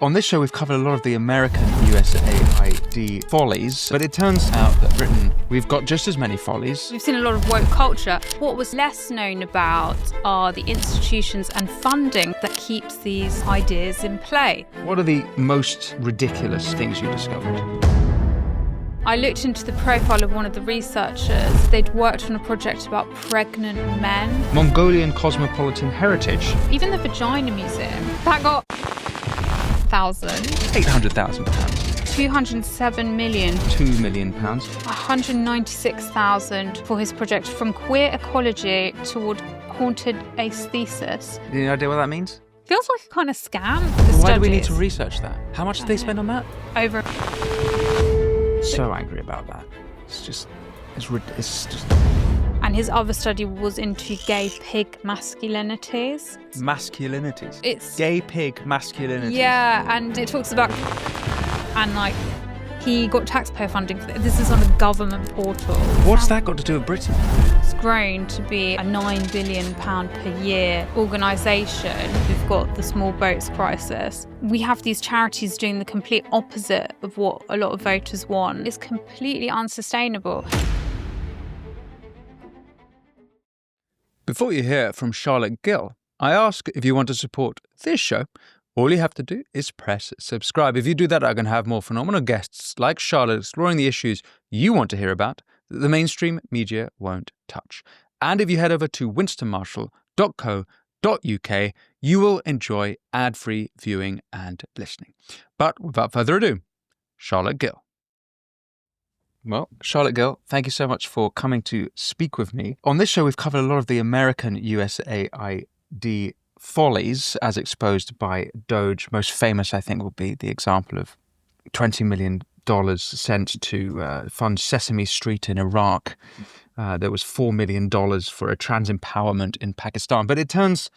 On this show, we've covered a lot of the American USAID follies, but it turns out that Britain, we've got just as many follies. We've seen a lot of woke culture. What was less known about are the institutions and funding that keeps these ideas in play. What are the most ridiculous things you discovered? I looked into the profile of one of the researchers. They'd worked on a project about pregnant men. Mongolian cosmopolitan heritage. Even the Vagina Museum, that got £800,000. 207 million. £2 million. 196,000 for his project From Queer Ecology Toward Haunted Aesthesis. Any idea what that means? Feels like a kind of scam. Why do we need to research that? How much did they spend on that? Over. So angry about that. It's just. And his other study was into gay pig masculinities. Masculinities? It's gay pig masculinities. Yeah, and it talks about. And like, he got taxpayer funding for this. This is on a government portal. What's that got to do with Britain? It's grown to be a £9 billion per year organisation. We've got the small boats crisis. We have these charities doing the complete opposite of what a lot of voters want. It's completely unsustainable. Before you hear from Charlotte Gill, I ask if you want to support this show. All you have to do is press subscribe. If you do that, I can have more phenomenal guests like Charlotte exploring the issues you want to hear about that the mainstream media won't touch. And if you head over to winstonmarshall.co.uk, you will enjoy ad-free viewing and listening. But without further ado, Charlotte Gill. Well, Charlotte Gill, thank you so much for coming to speak with me. On this show, we've covered a lot of the American USAID follies as exposed by Doge. Most famous, I think, will be the example of $20 million sent to fund Sesame Street in Iraq. There was $4 million for a trans empowerment in Pakistan. But it turns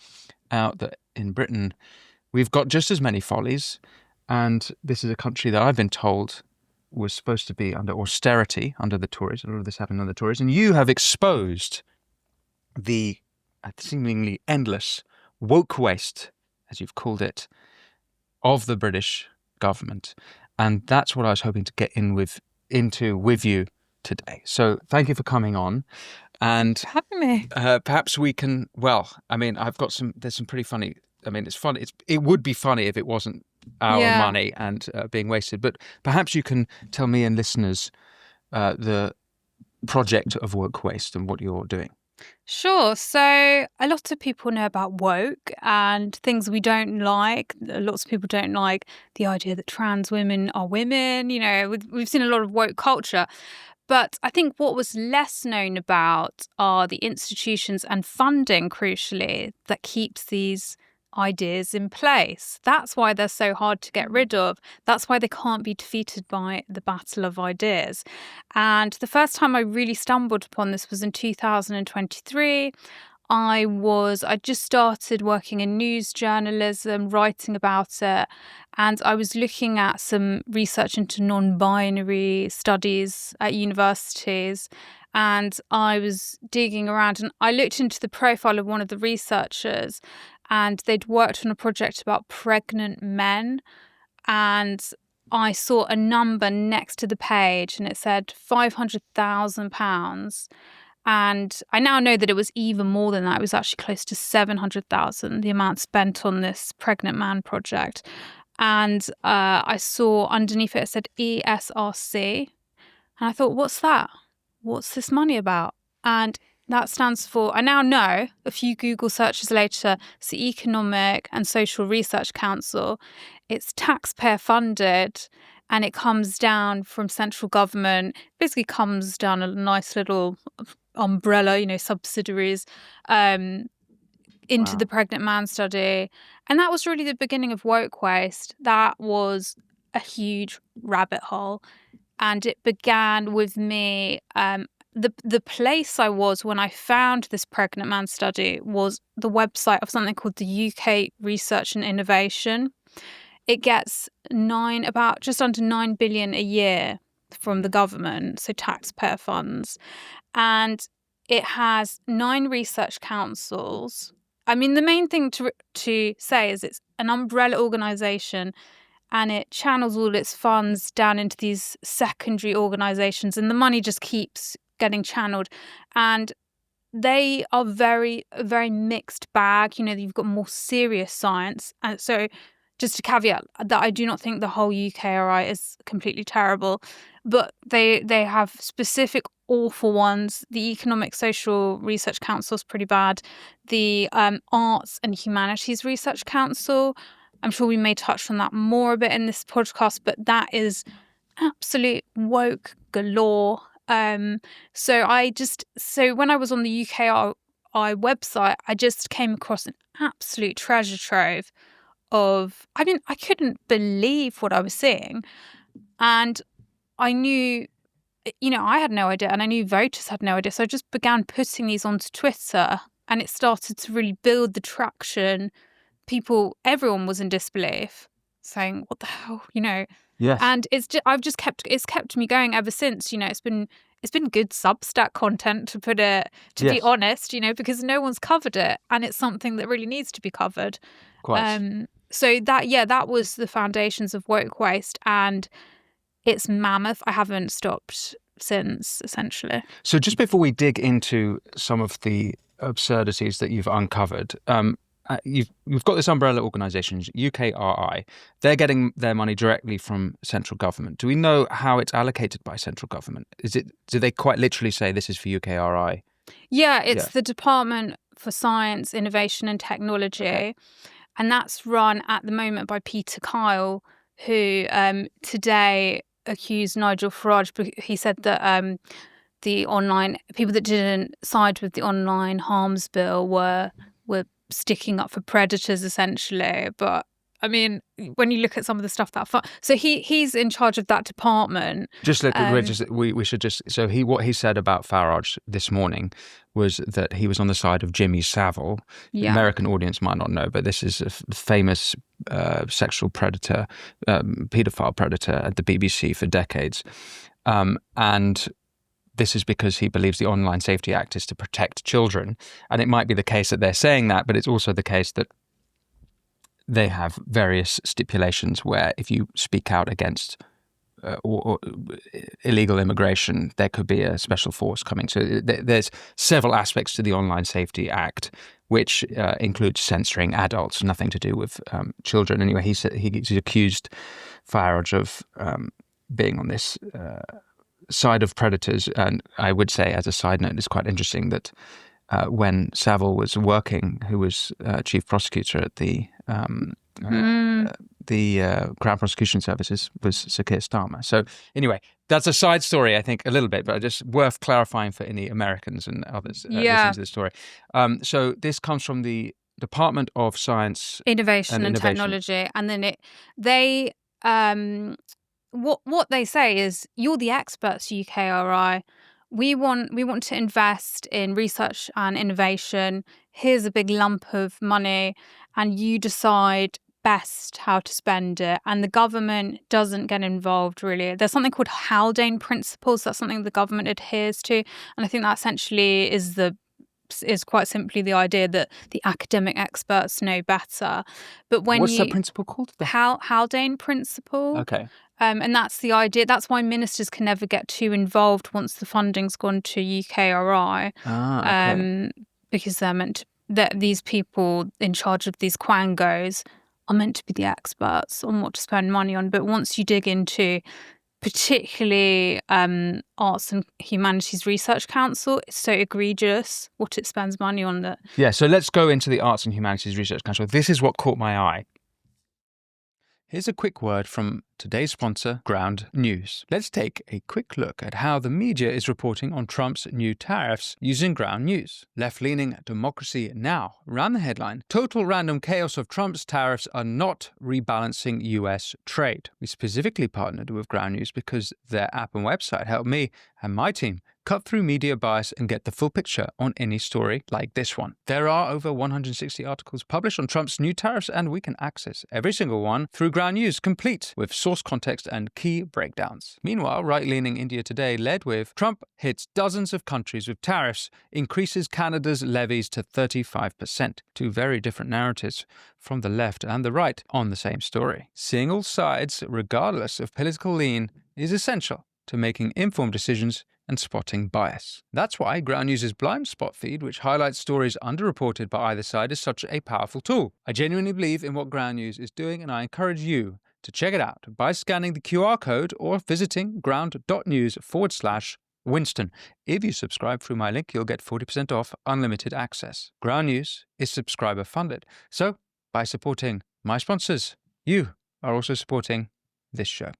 out that in Britain, we've got just as many follies. And this is a country that I've been told was supposed to be under austerity under the Tories. A lot of this happened under the Tories. And you have exposed the seemingly endless woke waste, as you've called it, of the British government. And that's what I was hoping to get into with you today. So thank you for coming on. And having me. Perhaps we can, there's some pretty funny, it's funny. It would be funny if it wasn't our money and being wasted. But perhaps you can tell me and listeners the project of woke waste and what you're doing. Sure. So a lot of people know about woke and things we don't like. Lots of people don't like the idea that trans women are women. You know, we've seen a lot of woke culture. But I think what was less known about are the institutions and funding, crucially, that keeps these ideas in place. That's why they're so hard to get rid of. That's why they can't be defeated by the battle of ideas. And the first time I really stumbled upon this was in 2023. I just started working in news journalism, writing about it, and I was looking at some research into non-binary studies at universities, and I was digging around and I looked into the profile of one of the researchers, and they'd worked on a project about pregnant men, and I saw a number next to the page and it said £500,000. And I now know that it was even more than that. It was actually close to 700,000, the amount spent on this pregnant man project. And I saw underneath it said ESRC. And I thought, what's that? What's this money about? And that stands for, I now know, a few Google searches later, it's the Economic and Social Research Council. It's taxpayer-funded, and it comes down from central government. Basically comes down a nice little umbrella, subsidiaries into the pregnant man study. And that was really the beginning of woke waste. That was a huge rabbit hole. And it began with me, the place I was when I found this pregnant man study was the website of something called the UK Research and Innovation. It gets just under 9 billion a year from the government, so taxpayer funds. And it has 9 research councils. I mean, the main thing to say is it's an umbrella organisation, and it channels all its funds down into these secondary organisations, and the money just keeps getting channeled. And they are very mixed bag. You know, you've got more serious science. And so just a caveat that I do not think the whole UKRI is completely terrible, but they have specific awful ones. The Economic Social Research Council is pretty bad. The Arts and Humanities Research Council, I'm sure we may touch on that more a bit in this podcast, but that is absolute woke galore. So when I was on the UKRI website, I just came across an absolute treasure trove of, I couldn't believe what I was seeing. And I knew, you know, I had no idea, and I knew voters had no idea. So I just began putting these onto Twitter, and it started to really build the traction. Everyone was in disbelief, saying, "What the hell?" You know. Yes. And it's kept me going ever since. You know, it's been good Substack content, to put it be honest. You know, because no one's covered it, and it's something that really needs to be covered. Quite. So that was the foundations of woke waste, and it's mammoth. I haven't stopped since, essentially. So just before we dig into some of the absurdities that you've uncovered, you've got this umbrella organisation, UKRI. They're getting their money directly from central government. Do we know how it's allocated by central government? Do they quite literally say this is for UKRI? Yeah, it's the Department for Science, Innovation and Technology. Okay. And that's run at the moment by Peter Kyle, who today accused Nigel Farage. He said that the online people that didn't side with the online harms bill were sticking up for predators, essentially. But I mean, when you look at some of the stuff so he's in charge of that department. What he said about Farage this morning was that he was on the side of Jimmy Savile. Yeah. The American audience might not know, but this is a famous sexual predator, paedophile predator at the BBC for decades, and this is because he believes the Online Safety Act is to protect children. And it might be the case that they're saying that, but it's also the case that they have various stipulations where if you speak out against or illegal immigration, there could be a special force coming. So there's several aspects to the Online Safety Act, which includes censoring adults, nothing to do with children. Anyway, he's accused Farage of being on this side of predators. And I would say, as a side note, it's quite interesting that when Savile was working, who was chief prosecutor at the Crown Prosecution Services, was Sir Keir Starmer. So anyway, that's a side story, I think, a little bit, but just worth clarifying for any Americans and others listening to the story. So this comes from the Department of Science, Innovation and Technology, and then what they say is, you're the experts, UKRI. We want to invest in research and innovation. Here's a big lump of money, and you decide best how to spend it. And the government doesn't get involved, really. There's something called Haldane principles. That's something the government adheres to, and I think that essentially is quite simply the idea that the academic experts know better. But what's that principle called? The Haldane principle. Okay. And that's the idea. That's why ministers can never get too involved once the funding's gone to UKRI. Okay. Because they're meant to, that these people in charge of these quangos are meant to be the experts on what to spend money on. But once you dig into particularly Arts and Humanities Research Council, it's so egregious what it spends money on that. Yeah, so let's go into the Arts and Humanities Research Council. This is what caught my eye. Here's a quick word from today's sponsor, Ground News. Let's take a quick look at how the media is reporting on Trump's new tariffs using Ground News. Left-leaning Democracy Now! Ran the headline, "Total random chaos of Trump's tariffs are not rebalancing US trade." We specifically partnered with Ground News because their app and website helped me and my team cut through media bias and get the full picture on any story like this one. There are over 160 articles published on Trump's new tariffs, and we can access every single one through Ground News, complete with source source context and key breakdowns. Meanwhile, right-leaning India Today led with Trump hits dozens of countries with tariffs, increases Canada's levies to 35%. Two very different narratives from the left and the right on the same story. Seeing all sides, regardless of political lean, is essential to making informed decisions and spotting bias. That's why Ground News's blind spot feed, which highlights stories underreported by either side, is such a powerful tool. I genuinely believe in what Ground News is doing, and I encourage you to check it out by scanning the QR code or visiting ground.news/Winston. If you subscribe through my link, you'll get 40% off unlimited access. Ground News is subscriber funded. So, by supporting my sponsors, you are also supporting this show.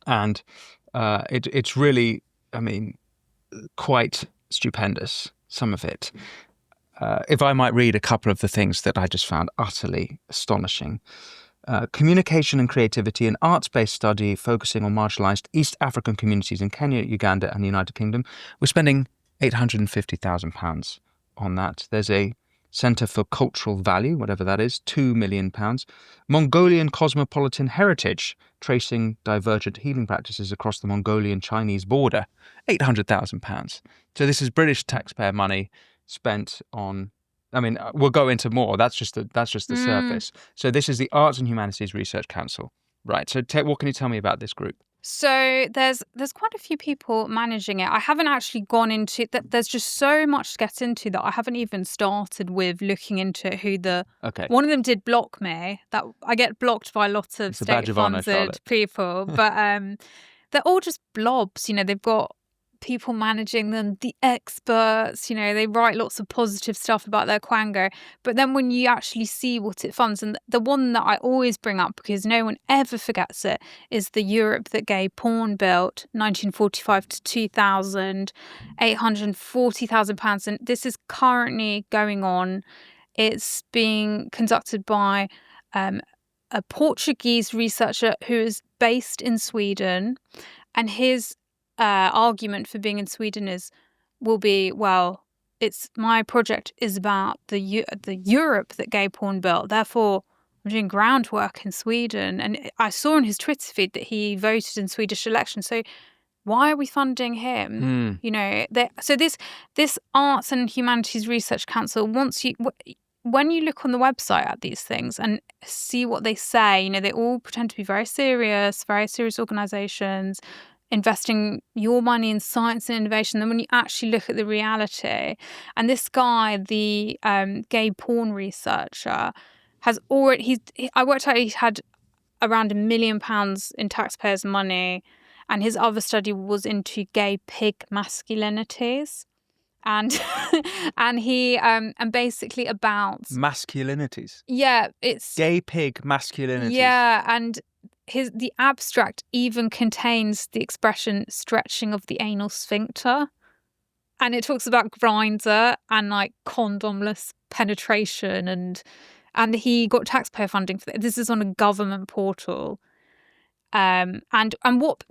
And it's really, quite stupendous, some of it. If I might read a couple of the things that I just found utterly astonishing. Communication and creativity, an arts-based study focusing on marginalised East African communities in Kenya, Uganda and the United Kingdom. We're spending £850,000 on that. There's a Centre for Cultural Value, whatever that is, £2 million. Mongolian Cosmopolitan Heritage, tracing divergent healing practices across the Mongolian-Chinese border, £800,000. So this is British taxpayer money spent on, we'll go into more. That's just the surface. So this is the Arts and Humanities Research Council. Right. So what can you tell me about this group? So there's quite a few people managing it. I haven't actually gone into that. There's just so much to get into that I haven't even started with looking into who the. Okay. One of them did block me. That I get blocked by a lot of state-funded people, but they're all just blobs. They've got people managing them, the experts. They write lots of positive stuff about their Quango, but then when you actually see what it funds, and the one that I always bring up because no one ever forgets it, is the Europe That Gay Porn built, 1945 to 2000, £840,000, and this is currently going on. It's being conducted by a Portuguese researcher who is based in Sweden, and his argument for being in Sweden it's my project is about the Europe that gay porn built. Therefore, I'm doing groundwork in Sweden. And I saw on his Twitter feed that he voted in Swedish elections. So why are we funding him? So this Arts and Humanities Research Council when you look on the website at these things and see what they say, they all pretend to be very serious organizations, investing your money in science and innovation. Then when you actually look at the reality, and this guy, the gay porn researcher, has already, I worked out he had around £1 million in taxpayers' money, and his other study was into gay pig masculinities. And he and basically about masculinities. Yeah, it's gay pig masculinities. Yeah, and the abstract even contains the expression stretching of the anal sphincter, and it talks about Grindr and like condomless penetration, and he got taxpayer funding for this. This is on a government portal, and what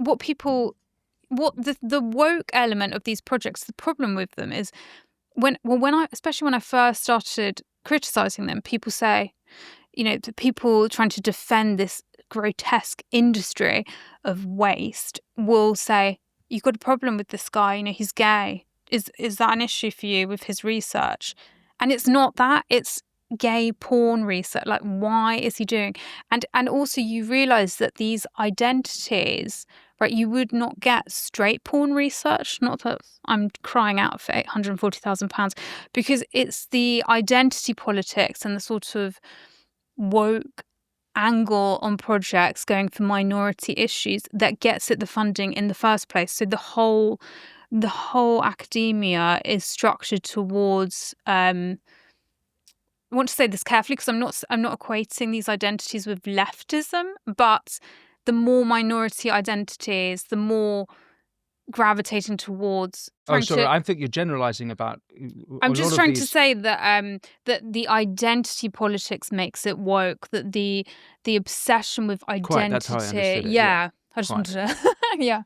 the woke element of these projects, the problem with them is especially when I first started criticizing them, people say, the people trying to defend this grotesque industry of waste will say, you've got a problem with this guy, he's gay. Is that an issue for you with his research? And it's not that, it's gay porn research. Like, why is he doing? And also you realize that these identities, right, you would not get straight porn research. Not that I'm crying out for £840,000, because it's the identity politics and the sort of woke angle on projects going for minority issues that gets it the funding in the first place. So the whole academia is structured towards I want to say this carefully because I'm not equating these identities with leftism, but the more minority identities, the more gravitating towards. I think you're generalizing about. I'm just trying to say that that the identity politics makes it woke. That the obsession with identity. Quite, that's how I understood it. Yeah, I just wanted to. Yeah.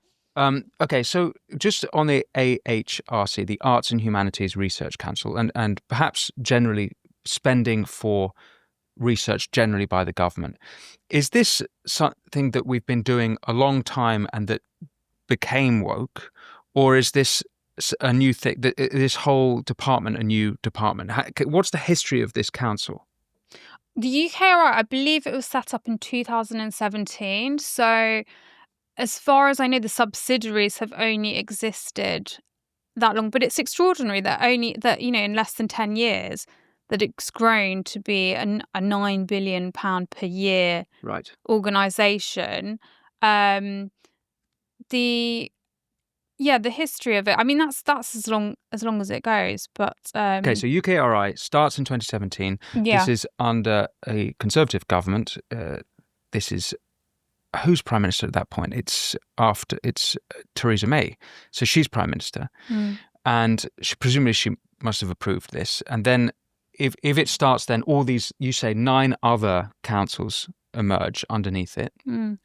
Okay, so just on the AHRC, the Arts and Humanities Research Council, and perhaps generally spending for research generally by the government. Is this something that we've been doing a long time and that became woke, or is this a new thing, this whole department a new department? What's the history of this council? The UKRI, I believe it was set up in 2017. So as far as I know, the subsidiaries have only existed that long. But it's extraordinary that in less than 10 years, that it's grown to be a £9 billion per year organisation. The history of it. I mean, that's as long as it goes. But okay, so UKRI starts in 2017. Yeah. This is under a Conservative government. This is who's Prime Minister at that point? It's Theresa May. So she's Prime Minister, and presumably she must have approved this. And then, if it starts, then all these, you say 9 other councils emerge underneath it.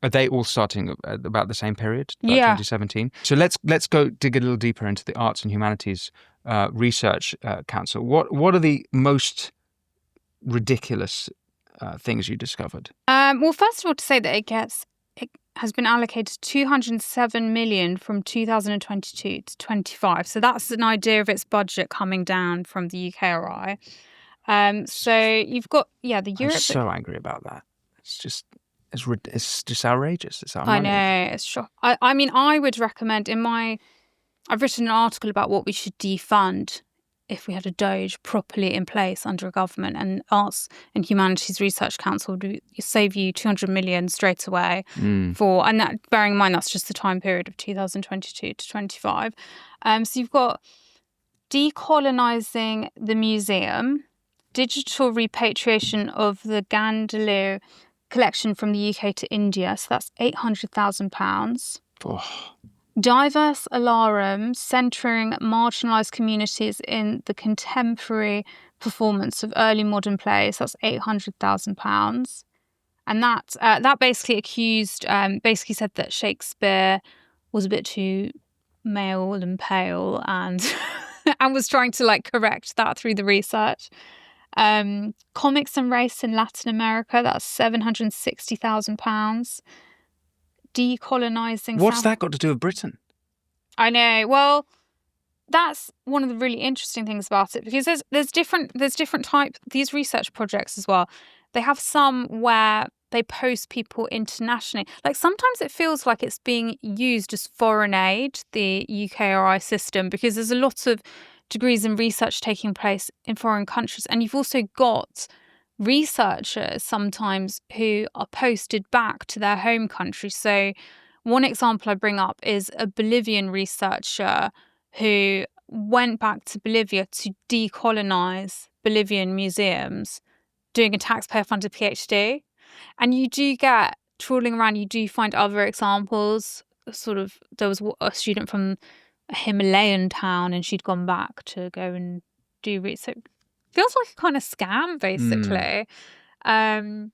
Are they all starting at about the same period, 2017? So let's go dig a little deeper into the Arts and Humanities Research Council. What are the most ridiculous things you discovered? Well, first of all, to say that it has been allocated 207 million from 2022 to 25. So that's an idea of its budget coming down from the UKRI. So you've got the Europe. I'm so angry about that. It's just outrageous. It's I know, it's shocking. I mean, I would recommend I've written an article about what we should defund if we had a Doge properly in place under a government, and Arts and Humanities Research Council would save you 200 million straight away and that, bearing in mind, that's just the time period of 2022 to 25. So you've got decolonising the museum, digital repatriation of the Gandalou collection from the UK to India, so that's £800,000. Oh. Diverse alarum, centering marginalised communities in the contemporary performance of early modern plays, that's £800,000. And that basically said that Shakespeare was a bit too male and pale, and and was trying to correct that through the research. Comics and race in Latin America, that's £760,000. Decolonising. What's that got to do with Britain? I know. Well, that's one of the really interesting things about it, because there's different types. These research projects as well, they have some where they post people internationally. Sometimes it feels like it's being used as foreign aid, the UKRI system, because there's a lot of degrees in research taking place in foreign countries. And you've also got researchers sometimes who are posted back to their home country. So one example I bring up is a Bolivian researcher who went back to Bolivia to decolonize Bolivian museums, doing a taxpayer-funded PhD. And you do get, trawling around, you do find other examples. There was a student from a Himalayan town, and she'd gone back to go and do research. Feels like a kind of scam, basically. And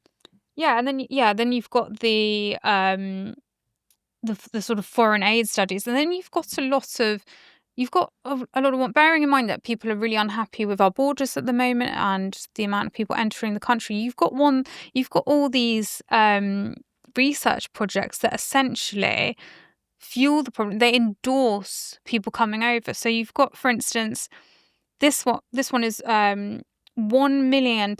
then you've got the sort of foreign aid studies, and then you've got a lot of one. Bearing in mind that people are really unhappy with our borders at the moment and the amount of people entering the country, you've got all these research projects that essentially fuel the problem. They endorse people coming over. So you've got, for instance, this one is £1 million,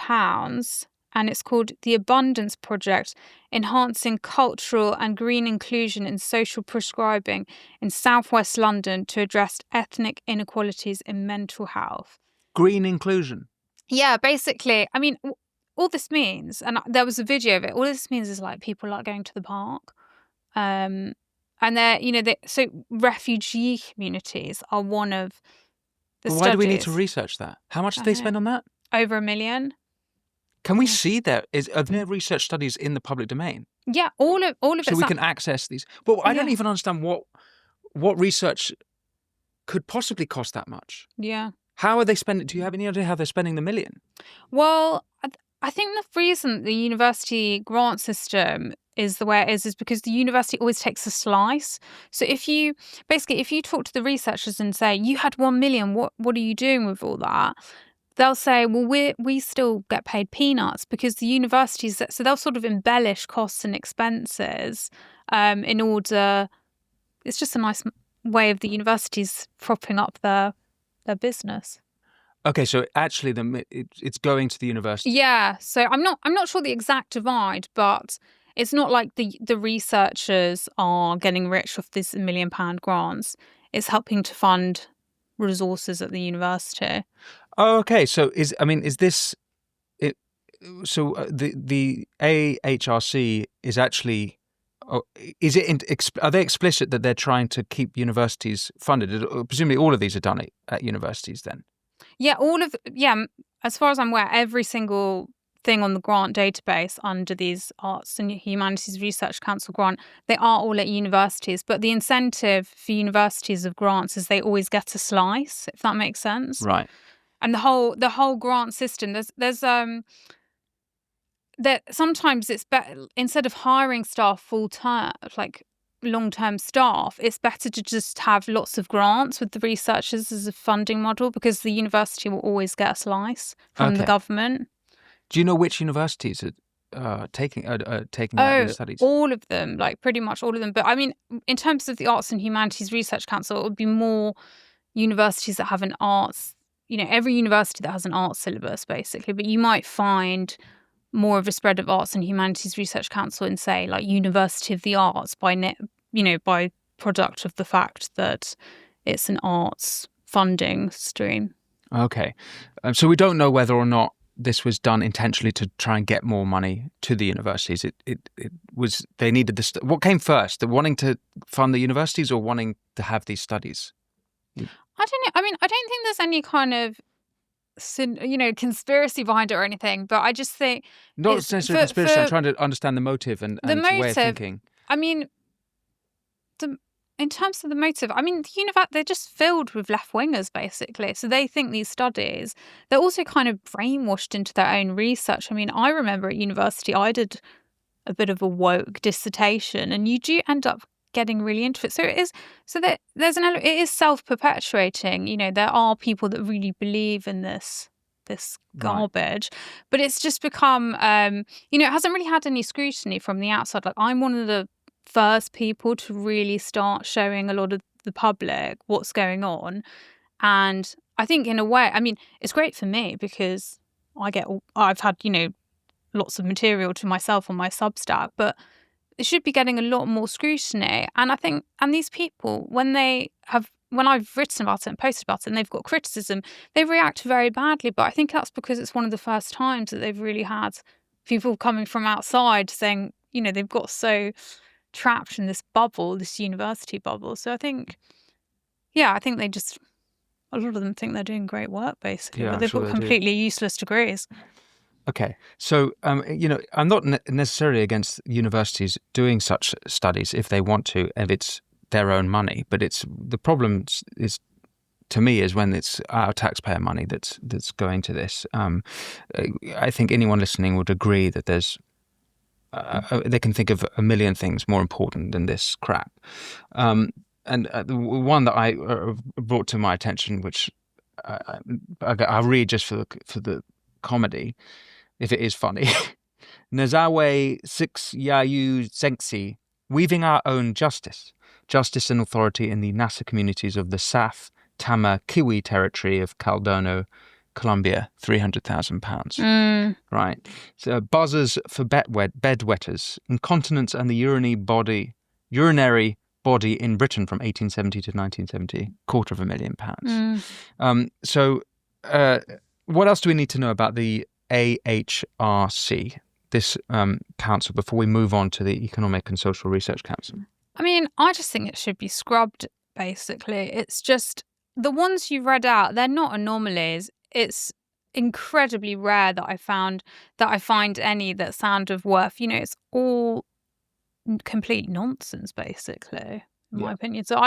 and it's called the Abundance Project, enhancing cultural and green inclusion in social prescribing in southwest London to address ethnic inequalities in mental health. Green inclusion. Yeah, basically. I mean, all this means, and there was a video of it, all this means is people like going to the park. And so refugee communities are one of the studies. Why do we need to research that? How much do they spend on that? Over £1 million. Can we see that? Are there research studies in the public domain? Yeah, all of it. So we can access these. Well, I don't even understand what research could possibly cost that much. Yeah. How are they spending? Do you have any idea how they're spending the $1 million? Well, I think the reason the university grant system is the way it is because the university always takes a slice. So if you talk to the researchers and say, you had 1 million, what are you doing with all that? they'll say, well, we still get paid peanuts because the universities, so they'll sort of embellish costs and expenses in order, it's just a nice way of the universities propping up their business. Okay, so actually it's going to the university. Yeah, so I'm not sure the exact divide, but it's not like the researchers are getting rich off this £1 million grants. It's helping to fund resources at the university. Oh, okay. So is this it? So the AHRC is actually. Is it? Are they explicit that they're trying to keep universities funded? Presumably, all of these are done at universities then. Yeah, as far as I'm aware, every single thing on the grant database under these Arts and Humanities Research Council grant, they are all at universities. But the incentive for universities of grants is they always get a slice, if that makes sense. Right. And the whole grant system, there's that sometimes it's better, instead of hiring staff full time, like long-term staff, it's better to just have lots of grants with the researchers as a funding model, because the university will always get a slice from the government. Do you know which universities are taking out these studies? All of them, like pretty much all of them. But I mean, in terms of the Arts and Humanities Research Council, it would be more universities that have an arts, every university that has an arts syllabus, basically. But you might find more of a spread of Arts and Humanities Research Council in, say, like University of the Arts by product of the fact that it's an arts funding stream. Okay. So we don't know whether or not this was done intentionally to try and get more money to the universities. It was, they needed this. What came first, the wanting to fund the universities or wanting to have these studies? I don't know. I mean, I don't think there's any kind of conspiracy behind it or anything, but I just think not necessarily conspiracy. I'm trying to understand the motive and the way of thinking. I mean, in terms of the motive, I mean, they're just filled with left-wingers, basically. So they think these studies, they're also kind of brainwashed into their own research. I mean, I remember at university, I did a bit of a woke dissertation, and you do end up getting really into it. So it is. So that there's it is self-perpetuating. There are people that really believe in this garbage, but it's just become. It hasn't really had any scrutiny from the outside. Like, I'm one of the first people to really start showing a lot of the public what's going on, and I think in a way, I mean, it's great for me because I've had lots of material to myself on my Substack, but it should be getting a lot more scrutiny. And I think, and these people, when I've written about it and posted about it and they've got criticism, they react very badly. But I think that's because it's one of the first times that they've really had people coming from outside saying, they've got so trapped in this bubble, this university bubble. So I think they just, a lot of them think they're doing great work, basically, but they've got completely useless degrees. Okay, so I'm not necessarily against universities doing such studies if they want to, if it's their own money. But the problem is, to me, is when it's our taxpayer money that's going to this. I think anyone listening would agree that there's they can think of a million things more important than this crap. And the one that I brought to my attention, which I'll read just for the comedy, if it is funny. Nazawe Six Yayu Zengsi, weaving our own justice and authority in the NASA communities of the Saf, Tama, Kiwi territory of Caldono, Colombia, £300,000. Right. So buzzers for bedwetters, incontinence and the urinary body in Britain from 1870 to 1970, £250,000. So what else do we need to know about the AHRC, this council, before we move on to the Economic and Social Research Council? I mean, I just think it should be scrubbed, basically. It's just, the ones you read out, they're not anomalies. It's incredibly rare that I find any that sound of worth. It's all complete nonsense, basically, in my opinion. So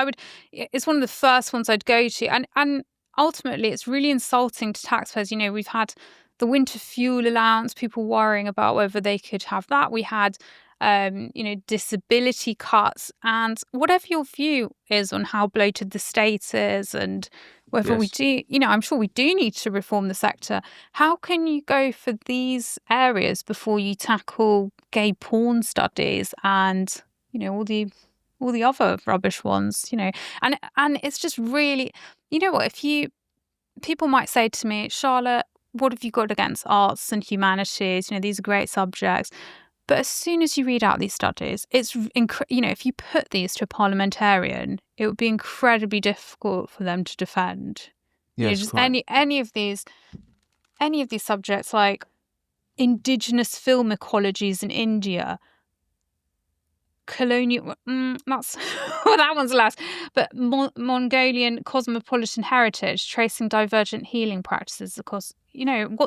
it's one of the first ones I'd go to. And ultimately, it's really insulting to taxpayers. We've had the winter fuel allowance, people worrying about whether they could have that. We had, disability cuts. And whatever your view is on how bloated the state is and whether we Yes. do, I'm sure we do need to reform the sector. How can you go for these areas before you tackle gay porn studies and, all the other rubbish ones, and it's just really, what, people might say to me, Charlotte, what have you got against arts and humanities? These are great subjects. But as soon as you read out these studies, it's if you put these to a parliamentarian, it would be incredibly difficult for them to defend. Yes, Just quite. any of these subjects, like indigenous film ecologies in India, colonial. That's that one's last. But Mongolian cosmopolitan heritage, tracing divergent healing practices. Of course, it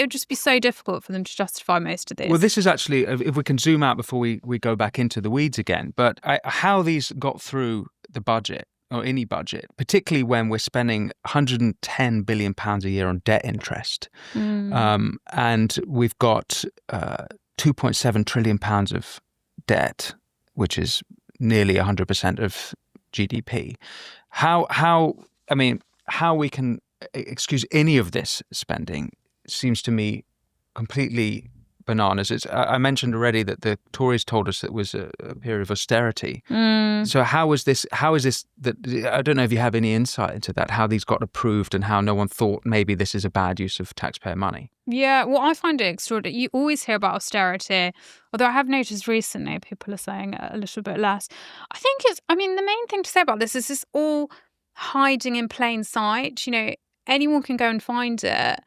would just be so difficult for them to justify most of this. Well, this is actually, if we can zoom out before we go back into the weeds again, but how these got through the budget, or any budget, particularly when we're spending £110 billion a year on debt interest, and we've got £2.7 trillion of debt, which is nearly 100% of GDP. How we can excuse any of this spending seems to me completely bananas. I mentioned already that the Tories told us it was a period of austerity. So how is this that, I don't know if you have any insight into that, how these got approved and how no one thought maybe this is a bad use of taxpayer money? Yeah, well, I find it extraordinary. You always hear about austerity, although I have noticed recently people are saying a little bit less. I think the main thing to say about this is it's all hiding in plain sight. Anyone can go and find it.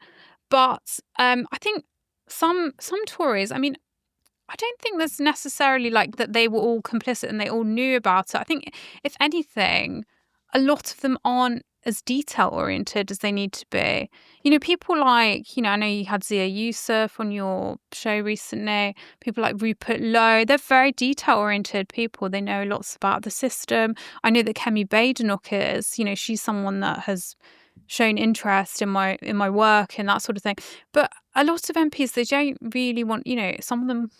But I think some Tories, I don't think there's necessarily like that they were all complicit and they all knew about it. I think, if anything, a lot of them aren't as detail-oriented as they need to be. People like, I know you had Zia Youssef on your show recently, people like Rupert Lowe, they're very detail-oriented people. They know lots about the system. I know that Kemi Badenoch is, she's someone that has shown interest in my work and that sort of thing. But a lot of MPs, they don't really want, some of them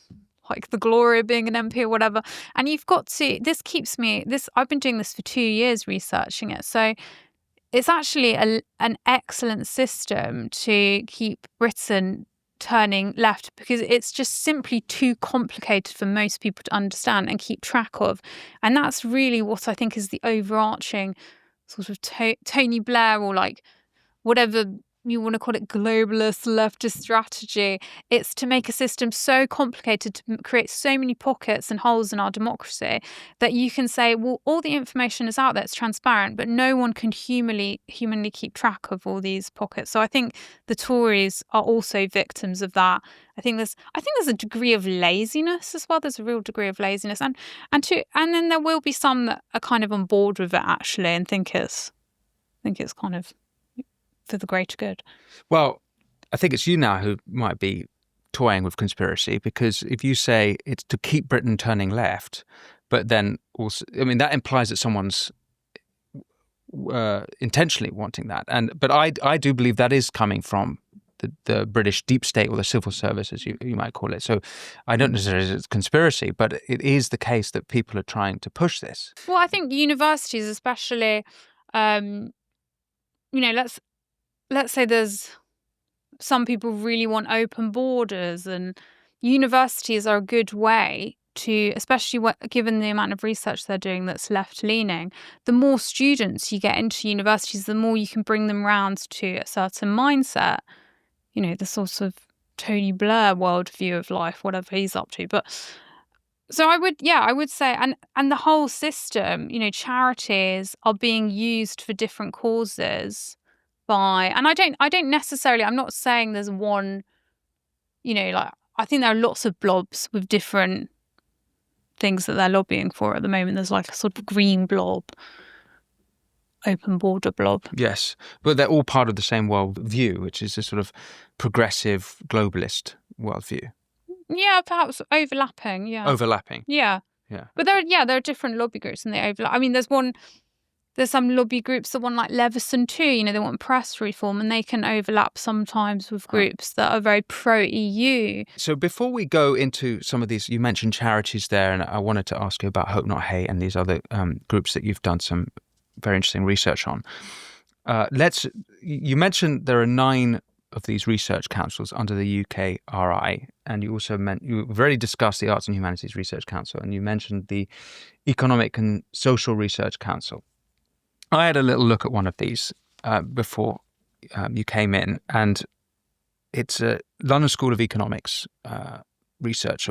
like the glory of being an MP or whatever. And you've got to, I've been doing this for 2 years researching it. So it's actually an excellent system to keep Britain turning left, because it's just simply too complicated for most people to understand and keep track of. And that's really what I think is the overarching sort of Tony Blair, or like whatever you want to call it, globalist leftist strategy. It's to make a system so complicated, to create so many pockets and holes in our democracy, that you can say, well, all the information is out there, it's transparent, but no one can humanly keep track of all these pockets. So I think the Tories are also victims of that. I think there's a degree of laziness as well. There's a real degree of laziness, and then there will be some that are kind of on board with it actually, and think it's kind of for the greater good. Well, I think it's you now who might be toying with conspiracy, because if you say it's to keep Britain turning left, but then also, that implies that someone's intentionally wanting that. But I do believe that is coming from the British deep state, or the civil service, as you might call it. So I don't necessarily say it's conspiracy, but it is the case that people are trying to push this. Well, I think universities especially, let's say there's some people really want open borders, and universities are a good way to, especially given the amount of research they're doing that's left-leaning, the more students you get into universities, the more you can bring them round to a certain mindset, the sort of Tony Blair worldview of life, whatever he's up to. But so I would say, and the whole system, charities are being used for different causes. And I don't necessarily, I'm not saying there's one, I think there are lots of blobs with different things that they're lobbying for at the moment. There's like a sort of green blob, open border blob. Yes, but they're all part of the same worldview, which is a sort of progressive globalist worldview. Yeah, perhaps overlapping. Yeah. Overlapping. Yeah. Yeah. But there are different lobby groups, and they overlap. There's some lobby groups that want like Leveson too, they want press reform, and they can overlap sometimes with groups that are very pro-EU. So before we go into some of these, you mentioned Charities there, and I wanted to ask you about Hope Not Hate and these other groups that you've done some very interesting research on. You mentioned there are 9 of these research councils under the UKRI, and you also you've already discussed the Arts and Humanities Research Council, and you mentioned the Economic and Social Research Council. I had a little look at one of these before you came in, and it's a London School of Economics research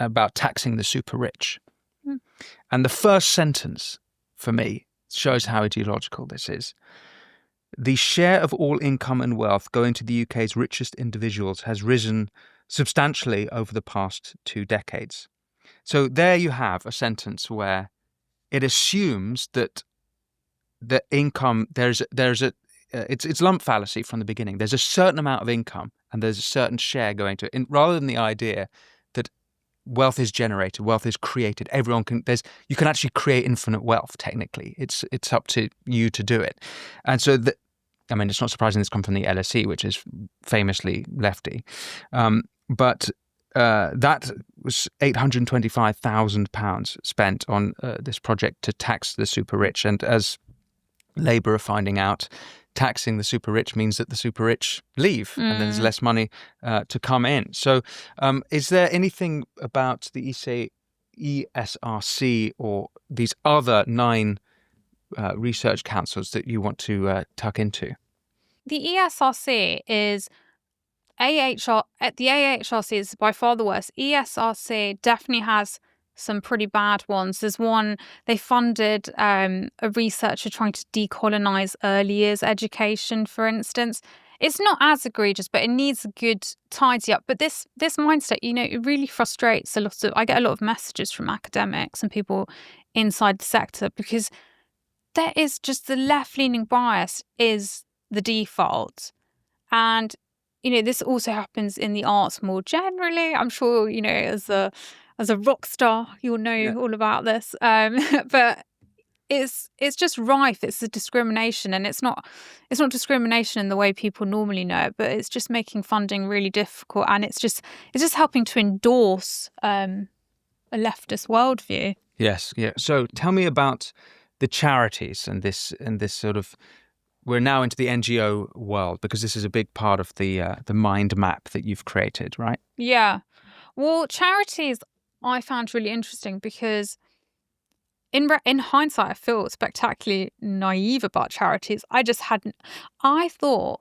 about taxing the super rich. Mm. And the first sentence for me shows how ideological this is. The share of all income and wealth going to the UK's richest individuals has risen substantially over the past 2 decades. So there you have a sentence where it assumes that the income, it's lump fallacy from the beginning. There's a certain amount of income and there's a certain share going to it, rather than the idea that wealth is generated, wealth is created. You can actually create infinite wealth. Technically, it's up to you to do it. And so it's not surprising this comes from the LSE, which is famously lefty. But that was £825,000 spent on this project to tax the super rich. And as Labour are finding out, taxing the super rich means that the super rich leave and then there's less money to come in. So is there anything about the ESRC or these other 9 research councils that you want to tuck into? The ESRC is the AHRC is by far the worst. ESRC definitely has some pretty bad ones. There's one, they funded a researcher trying to decolonize early years education, for instance. It's not as egregious, but it needs a good tidy up. But this mindset, it really frustrates I get a lot of messages from academics and people inside the sector, because there is just the left-leaning bias is the default. And, this also happens in the arts more generally. I'm sure, as a rock star, you'll know all about this. But it's just rife. It's a discrimination, and it's not discrimination in the way people normally know it, but it's just making funding really difficult, and it's just helping to endorse a leftist worldview. Yes, yeah. So tell me about the charities and this sort of. We're now into the NGO world, because this is a big part of the mind map that you've created, right? Yeah. Well, charities I found really interesting because in hindsight, I feel spectacularly naive about charities. I thought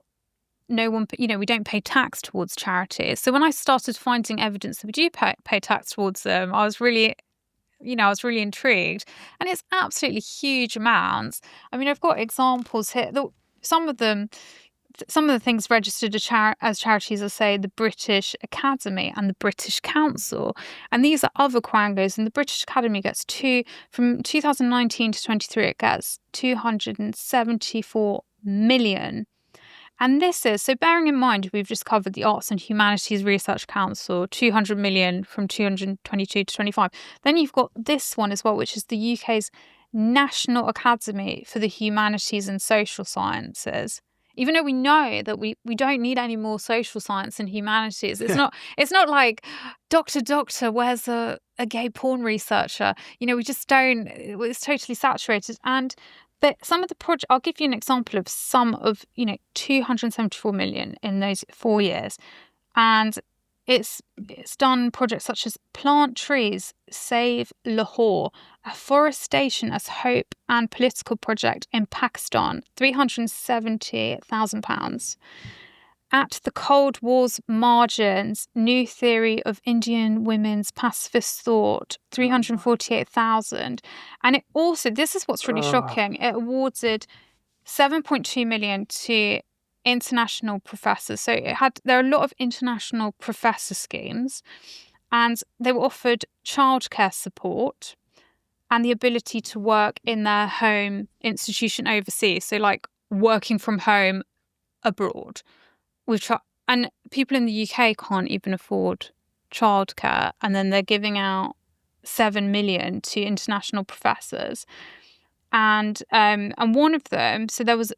no one, we don't pay tax towards charities. So when I started finding evidence that we do pay tax towards them, I was really intrigued. And it's absolutely huge amounts. I've got examples here. Some of the things registered as charities are, say, the British Academy and the British Council. And these are other quangos. And the British Academy gets from 2019 to 23, it gets 274 million. And this is, so bearing in mind, we've just covered the Arts and Humanities Research Council, 200 million from 222 to 25. Then you've got this one as well, which is the UK's National Academy for the Humanities and Social Sciences. Even though we know that we don't need any more social science and humanities. It's not like, Doctor, where's a gay porn researcher? We just don't, it's totally saturated. But some of the projects, I'll give you an example of some of, 274 million in those 4 years. And it's done projects such as Plant Trees, Save Lahore, Afforestation as Hope and Political Project in Pakistan, £370,000. At the Cold War's Margins, New Theory of Indian Women's Pacifist Thought, 348,000. And it also, this is what's really shocking, it awarded 7.2 million to international professors. So there are a lot of international professor schemes, and they were offered childcare support and the ability to work in their home institution overseas. So like working from home abroad. And people in the UK can't even afford childcare, and then they're giving out 7 million to international professors. And one of them, so there was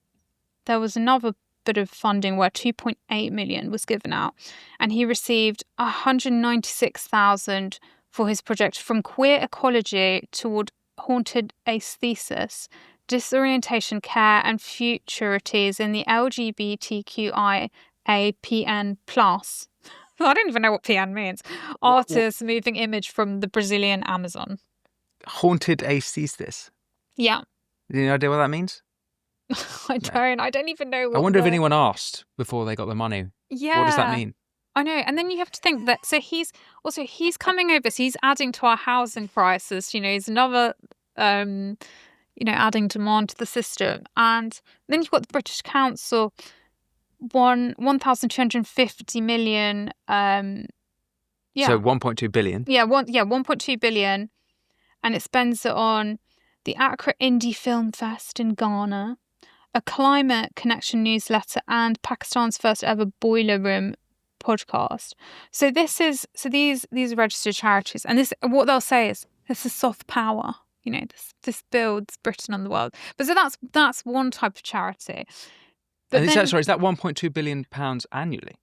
another bit of funding where 2.8 million was given out, and he received 196,000 for his project From Queer Ecology Toward Haunted Aesthesis disorientation, care, and futurities in the LGBTQIAPN+. I don't even know what PN means. Artist moving image from the Brazilian Amazon. Haunted aesthesis. Yeah. Any idea what that means? I don't even know what I wonder if anyone asked before they got the money. Yeah. What does that mean? I know. And then you have to think that, so he's coming over, so he's adding to our housing crisis, he's another, adding demand to the system. And then you've got the British Council, 1,250 million. So 1.2 billion. Yeah, 1.2 billion. And it spends it on the Accra Indie Film Fest in Ghana, a climate connection newsletter, and Pakistan's first ever boiler room podcast. So these are registered charities, and this, what they'll say is, this is soft power. This builds Britain on the world. But so that's one type of charity. But and is that 1.2 billion pounds annually,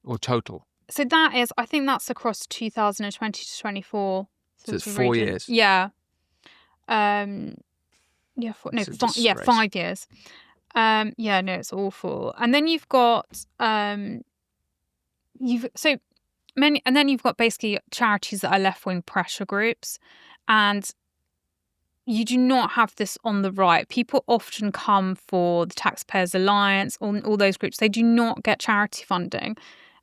or total? So that is, I think that's across 2020 to 24. So it's 4 years. Yeah. 5 years. It's awful. And then you've got you've got basically charities that are left-wing pressure groups, and you do not have this on the right. People often come for the Taxpayers Alliance, all those groups. They do not get charity funding,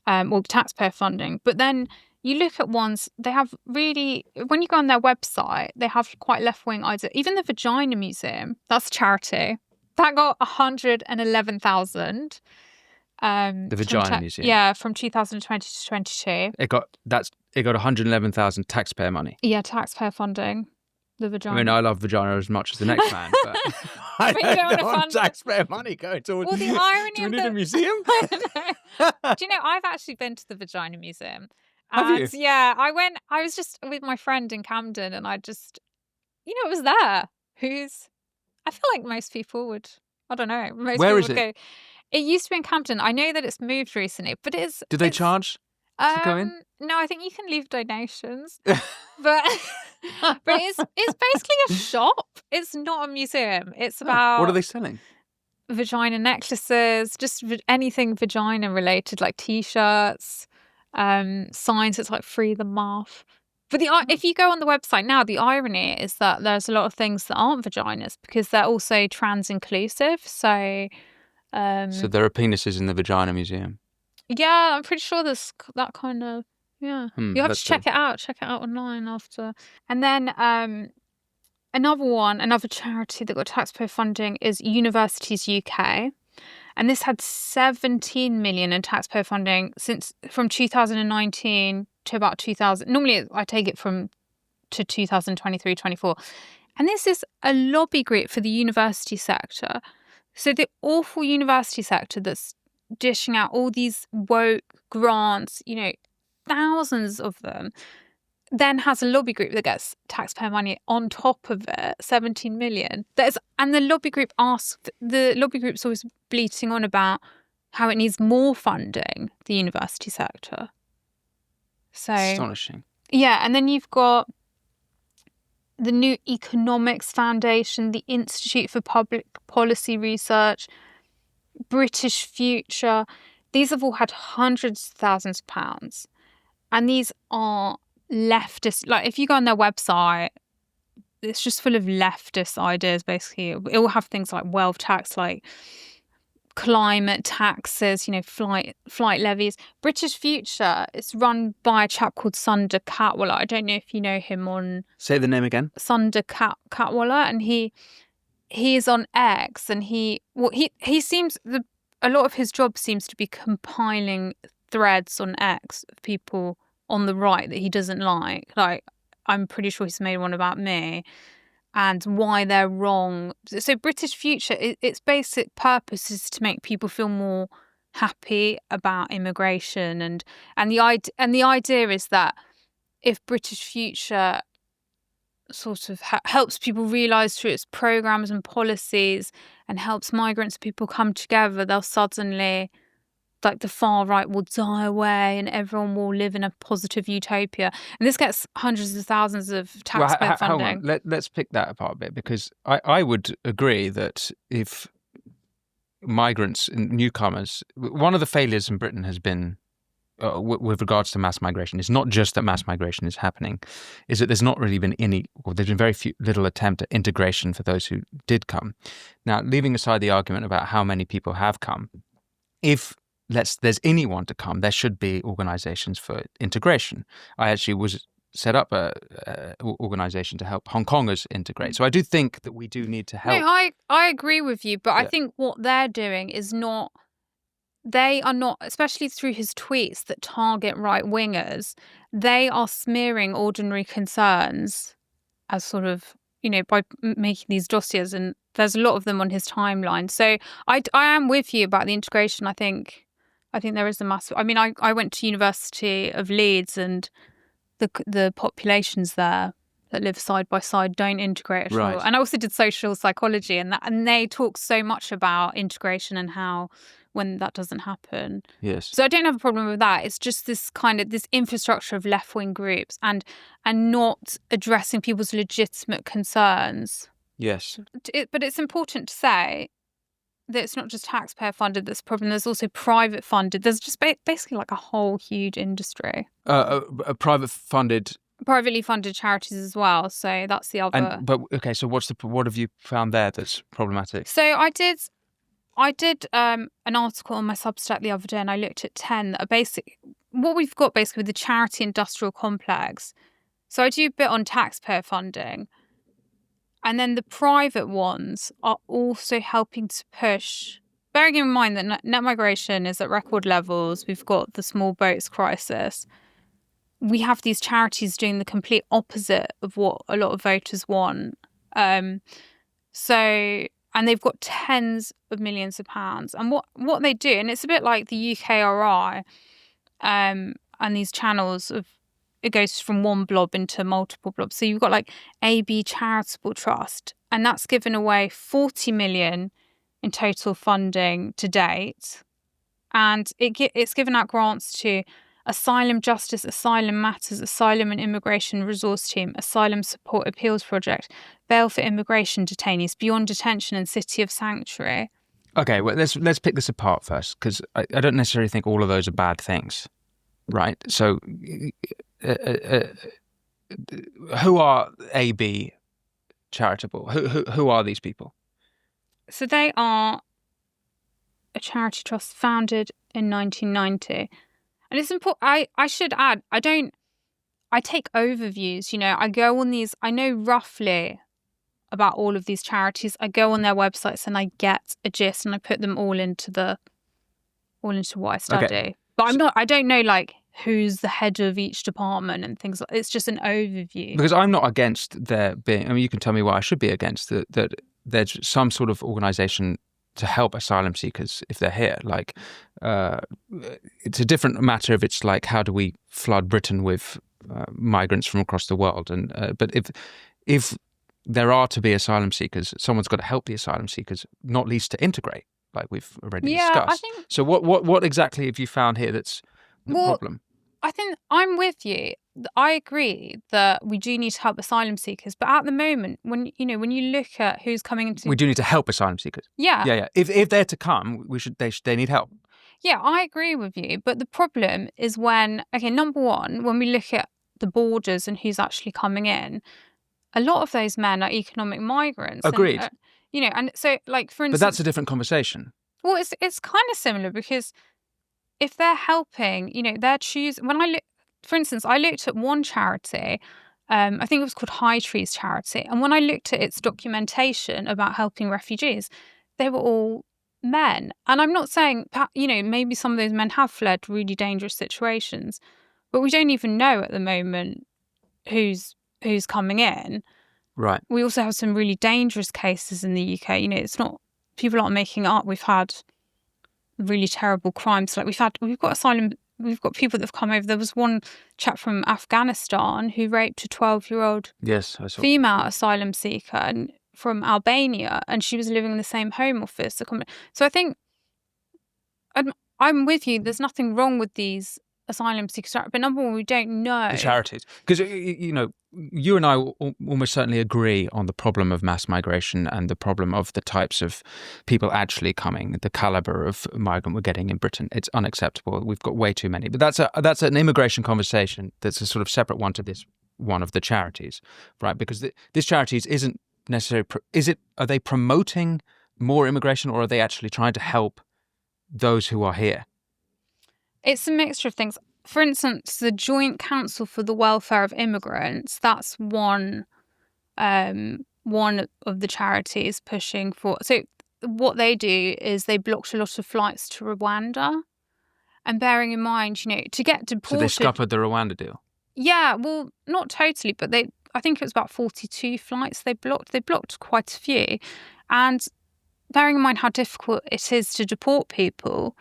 or taxpayer funding. But then you look at ones, they have really, when you go on their website, they have quite left-wing ideas. Even the Vagina Museum, that's a charity. That got 111,000. The Vagina Museum. Yeah, from 2020 to 22. It got 111,000 taxpayer money. Yeah, taxpayer funding. The vagina. I mean, I love vagina as much as the next man, but I don't want taxpayer money going towards. Well, the irony do we need a museum? I don't know. Do you know, I've actually been to the Vagina Museum. Have you? Yeah, I went. I was just with my friend in Camden, and I just, it was there. I feel like most people would. I don't know. Where is it? Go. It used to be in Camden. I know that it's moved recently, but it's. Do they charge to go in? No, I think you can leave donations, but it's basically a shop. It's not a museum. It's about. What are they selling? Vagina necklaces, just anything vagina related, like T-shirts, signs. It's like free the mouth. But if you go on the website now, the irony is that there's a lot of things that aren't vaginas because they're also trans inclusive. So there are penises in the Vagina Museum. Yeah, I'm pretty sure there's that kind of. Yeah, you have to check it out. Check it out online after. And then another charity that got taxpayer funding is Universities UK. And this had 17 million in taxpayer funding from 2019 to about 2000. Normally, I take it to 2023-24. And this is a lobby group for the university sector. So the awful university sector that's dishing out all these woke grants, thousands of them, then has a lobby group that gets taxpayer money on top of it, 17 million. And the lobby group's always bleating on about how it needs more funding, the university sector. So astonishing. Yeah, and then you've got the New Economics Foundation, the Institute for Public Policy Research, British Future. These have all had hundreds of thousands of pounds. And these are leftist. Like, if you go on their website, it's just full of leftist ideas, basically. It will have things like wealth tax, like climate taxes, flight levies. British Future is run by a chap called Sunder Katwala. I don't know if you know him on... Say the name again. Sunder Katwala. And he is on X, and he seems... a lot of his job seems to be compiling threads on X of people on the right that he doesn't like. Like, I'm pretty sure he's made one about me and why they're wrong. So British Future, its basic purpose is to make people feel more happy about immigration, and the idea is that if British Future sort of helps people realise through its programmes and policies and helps migrants and people come together, they'll suddenly like the far right will die away and everyone will live in a positive utopia. And this gets hundreds of thousands of taxpayer funding. Hang on. Let's pick that apart a bit, because I would agree that if migrants and newcomers, one of the failures in Britain has been with regards to mass migration, it's not just that mass migration is happening, is that there's not really been there's been very little attempt at integration for those who did come. Now, leaving aside the argument about how many people have come, if there's anyone to come, there should be organizations for integration. I actually set up a organization to help Hong Kongers integrate. So I do think that we do need to help. No, I agree with you, but I think what they're doing is not. They are not, especially through his tweets that target right-wingers, they are smearing ordinary concerns as sort of, by making these dossiers, and there's a lot of them on his timeline. So I am with you about the integration. I think there is a massive... I mean, I went to University of Leeds, and the populations there that live side by side don't integrate at all. And I also did social psychology, and they talk so much about integration and how when that doesn't happen. Yes. So I don't have a problem with that. It's just this infrastructure of left-wing groups and not addressing people's legitimate concerns. Yes. But it's important to say that it's not just taxpayer funded that's a problem. There's also private funded. There's just basically like a whole huge industry. Privately funded charities as well. So that's the other. So what have you found there that's problematic? So I did an article on my Substack the other day, and I looked at 10 that are what we've got basically with the charity industrial complex. So I do a bit on taxpayer funding. And then the private ones are also helping to push, bearing in mind that net migration is at record levels. We've got the small boats crisis. We have these charities doing the complete opposite of what a lot of voters want. And they've got tens of millions of pounds. And what they do, and it's a bit like the UKRI and these channels it goes from one blob into multiple blobs. So you've got like AB Charitable Trust, and that's given away 40 million in total funding to date. And it's given out grants to Asylum Justice, Asylum Matters, Asylum and Immigration Resource Team, Asylum Support Appeals Project, Bail for Immigration Detainees, Beyond Detention and City of Sanctuary. Okay, well, let's pick this apart first, because I don't necessarily think all of those are bad things, right? So who are AB Charitable? Who are these people? So they are a charity trust founded in 1990. And it's important. I should add, I take overviews, I go on these, I know roughly about all of these charities. I go on their websites and I get a gist, and I put them all into what I study. Okay. But I don't know like who's the head of each department and things like that. It's just an overview. Because I'm not against there being, you can tell me why I should be against that there's some sort of organisation to help asylum seekers if they're here. Like, it's a different matter if it's like, how do we flood Britain with migrants from across the world? And but if there are to be asylum seekers, someone's got to help the asylum seekers, not least to integrate, like we've already discussed. I think, so what exactly have you found here that's the problem? I think I'm with you. I agree that we do need to help asylum seekers, but at the moment, when you look at who's coming into, we do need to help asylum seekers. Yeah. If they're to come, they need help. Yeah, I agree with you. But the problem is number one, when we look at the borders and who's actually coming in, a lot of those men are economic migrants. Agreed. And, and so like for instance, but that's a different conversation. Well, it's kind of similar, because if they're helping, they're choosing. For instance, I looked at one charity, I think it was called High Trees Charity. And when I looked at its documentation about helping refugees, they were all men. And I'm not saying, maybe some of those men have fled really dangerous situations, but we don't even know at the moment who's coming in. Right. We also have some really dangerous cases in the UK. It's not, people aren't making it up. We've had really terrible crimes. Like we've got asylum. We've got people that have come over. There was one chap from Afghanistan who raped a 12-year-old female asylum seeker and from Albania, and she was living in the same home office. So I think I'm with you. There's nothing wrong with these asylum seekers, but number one, we don't know. The charities. Because, you and I almost certainly agree on the problem of mass migration and the problem of the types of people actually coming, the caliber of migrant we're getting in Britain. It's unacceptable. We've got way too many. But that's an immigration conversation that's a sort of separate one to this one of the charities, right? Because this charities isn't necessarily... Are they promoting more immigration, or are they actually trying to help those who are here? It's a mixture of things. For instance, the Joint Council for the Welfare of Immigrants, that's one of the charities pushing for... So what they do is they blocked a lot of flights to Rwanda. And bearing in mind, to get deported... So they scuppered the Rwanda deal? Yeah, well, not totally, but I think it was about 42 flights they blocked. They blocked quite a few. And bearing in mind how difficult it is to deport people...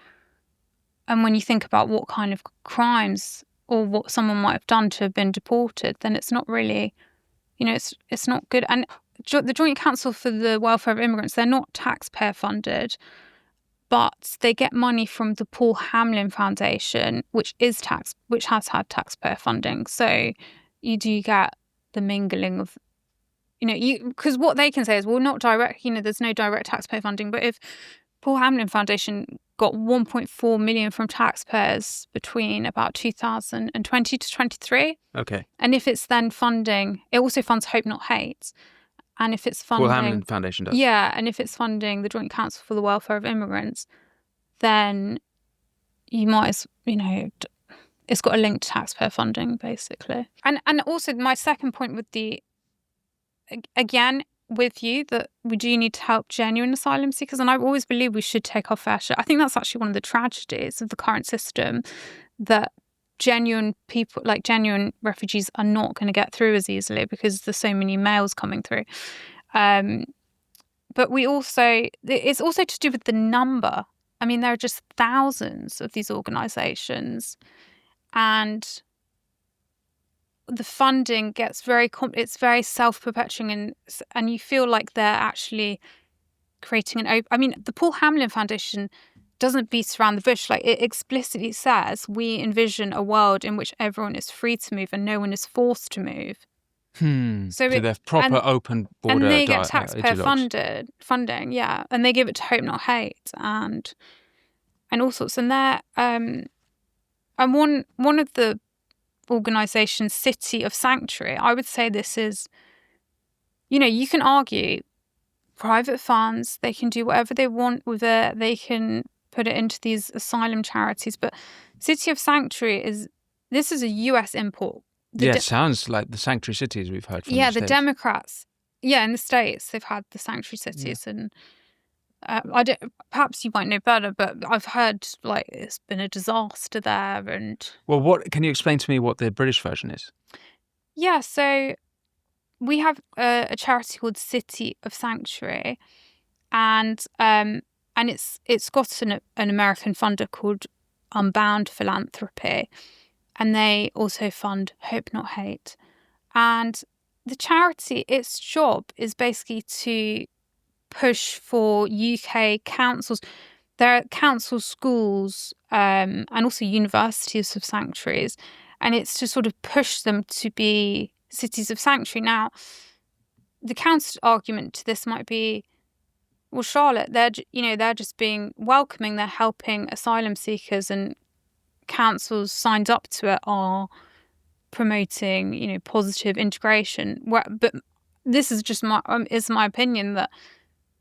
And when you think about what kind of crimes or what someone might have done to have been deported, then it's not really, it's not good. And the Joint Council for the Welfare of Immigrants, they're not taxpayer funded, but they get money from the Paul Hamlyn Foundation, which has had taxpayer funding. So you do get the mingling of, because what they can say is, well, not direct, there's no direct taxpayer funding, but if Paul Hamlyn Foundation got 1.4 million from taxpayers between about 2020 to 23. Okay. And if it's then funding, it also funds Hope Not Hate. And if it's funding... Paul Hamlyn Foundation does. Yeah, and if it's funding the Joint Council for the Welfare of Immigrants, then you might, it's got a link to taxpayer funding, basically. And also my second point would be, again, with you, that we do need to help genuine asylum seekers, and I always believe we should take our fair share. I think that's actually one of the tragedies of the current system, that genuine people, like genuine refugees, are not going to get through as easily because there's so many males coming through. But it's also to do with the number. I mean, there are just thousands of these organisations, and the funding gets it's very self-perpetuating, and you feel like they're actually creating the Paul Hamlyn Foundation doesn't beat around the bush. Like, it explicitly says, we envision a world in which everyone is free to move and no one is forced to move. So they're proper open border, and they get taxpayer funding, yeah, and they give it to Hope Not Hate and all sorts. And they're and one of the organisations, City of Sanctuary, I would say this is, you can argue private funds, they can do whatever they want with it, they can put it into these asylum charities, but City of Sanctuary is a US import. It sounds like the sanctuary cities we've heard from. Yeah, the Democrats. Yeah, in the States they've had the sanctuary cities, and perhaps you might know better, but I've heard like it's been a disaster there. And what can you explain to me what the British version is? Yeah, so we have a charity called City of Sanctuary, and it's got an American funder called Unbound Philanthropy, and they also fund Hope Not Hate. And the charity, its job is basically to push for UK councils. There are council schools and also universities of sanctuaries, and it's to sort of push them to be cities of sanctuary. Now, the counter argument to this might be, well, Charlotte, they're just being welcoming, they're helping asylum seekers, and councils signed up to it are promoting, positive integration. But this is just my opinion, that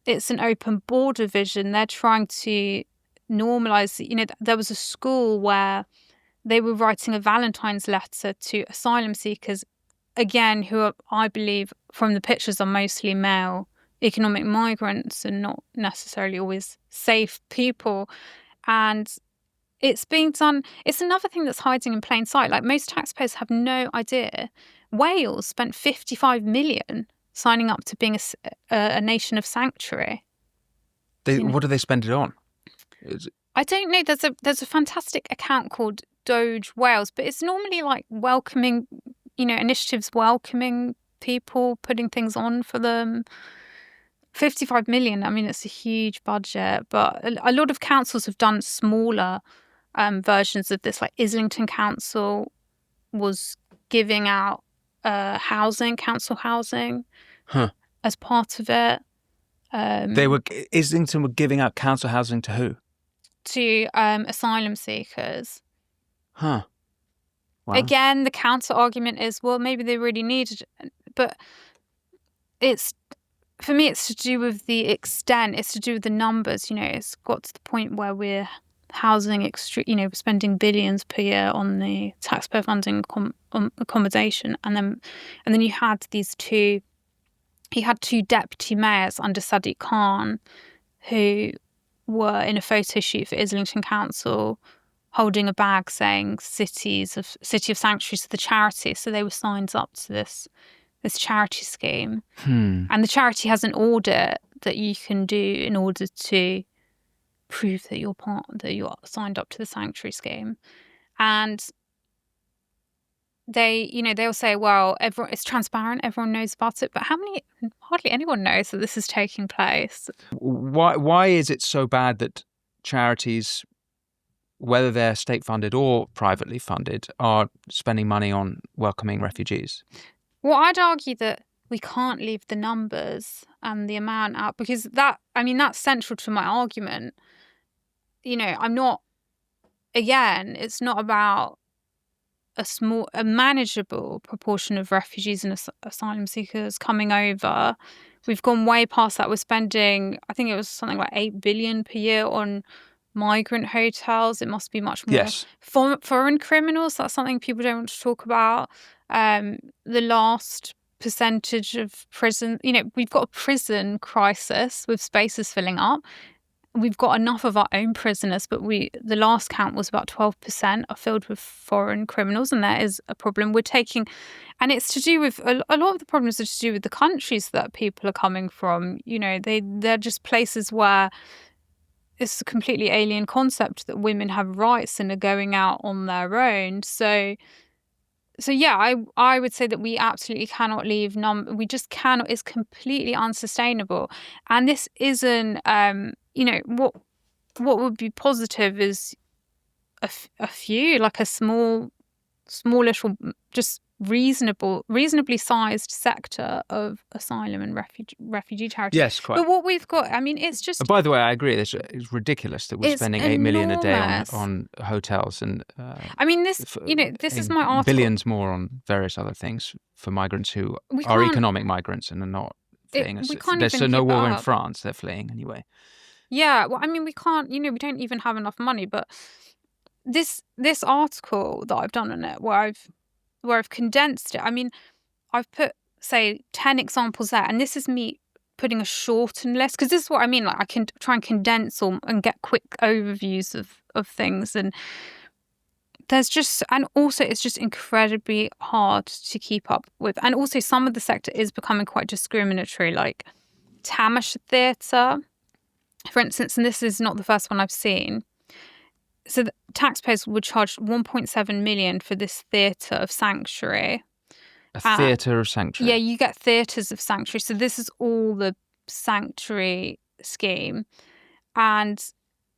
it's an open border vision. They're trying to normalise. There was a school where they were writing a Valentine's letter to asylum seekers, again, who are, I believe, from the pictures, are mostly male economic migrants and not necessarily always safe people. And it's being done. It's another thing that's hiding in plain sight. Like, most taxpayers have no idea. Wales spent 55 million signing up to being a nation of sanctuary. What do they spend it on? I don't know. There's a fantastic account called Doge Wales, but it's normally like welcoming, initiatives welcoming people, putting things on for them. 55 million. I mean, it's a huge budget, but a lot of councils have done smaller versions of this. Like Islington Council was giving out council housing as part of it. Islington were giving out council housing to who? To asylum seekers. Huh. Wow. Again, the counter argument is, well, maybe they really needed it, but for me, it's to do with the extent. It's to do with the numbers. It's got to the point where we're housing we're spending billions per year on the taxpayer funding accommodation, and then you had two deputy mayors under Sadiq Khan who were in a photo shoot for Islington Council holding a bag saying City of Sanctuaries to the charity. So they were signed up to this charity scheme. And the charity has an audit that you can do in order to prove that you're signed up to the sanctuary scheme. And they'll say, well, it's transparent, everyone knows about it, but hardly anyone knows that this is taking place. Why is it so bad that charities, whether they're state-funded or privately funded, are spending money on welcoming refugees? Well, I'd argue that we can't leave the numbers and the amount out, because that's central to my argument. It's not about a manageable proportion of refugees and asylum seekers coming over. We've gone way past that. We're spending, I think it was something like 8 billion per year on migrant hotels. It must be much more. Yes. Foreign criminals, that's something people don't want to talk about. The last percentage of prison, we've got a prison crisis with spaces filling up. We've got enough of our own prisoners, but the last count was about 12% are filled with foreign criminals, and that is a problem. And it's to do with a lot of the problems are to do with the countries that people are coming from. They're just places where it's a completely alien concept that women have rights and are going out on their own. So yeah, I would say that we absolutely cannot leave we just cannot. It's completely unsustainable, and this isn't. What would be positive is a few, like a small little, just reasonably sized sector of asylum and refugee charities. Yes, quite. But what we've got, it's just. By the way, I agree. It's ridiculous that we're spending 8 million a day on hotels and. This is my article. Billions more on various other things for migrants who are economic migrants and are not fleeing. There's no war in France. They're fleeing anyway. Yeah, well, we can't. We don't even have enough money. But this article that I've done on it, where I've condensed it. I've put, say, 10 examples there, and this is me putting a shortened list, because this is what I mean. Like, I can try and condense and get quick overviews of things, and it's just incredibly hard to keep up with. And also, some of the sector is becoming quite discriminatory, like Tamashar Theatre, for instance, and this is not the first one I've seen. So the taxpayers would charge 1.7 million for this theatre of sanctuary. A theatre of sanctuary? Yeah, you get theatres of sanctuary. So this is all the sanctuary scheme. And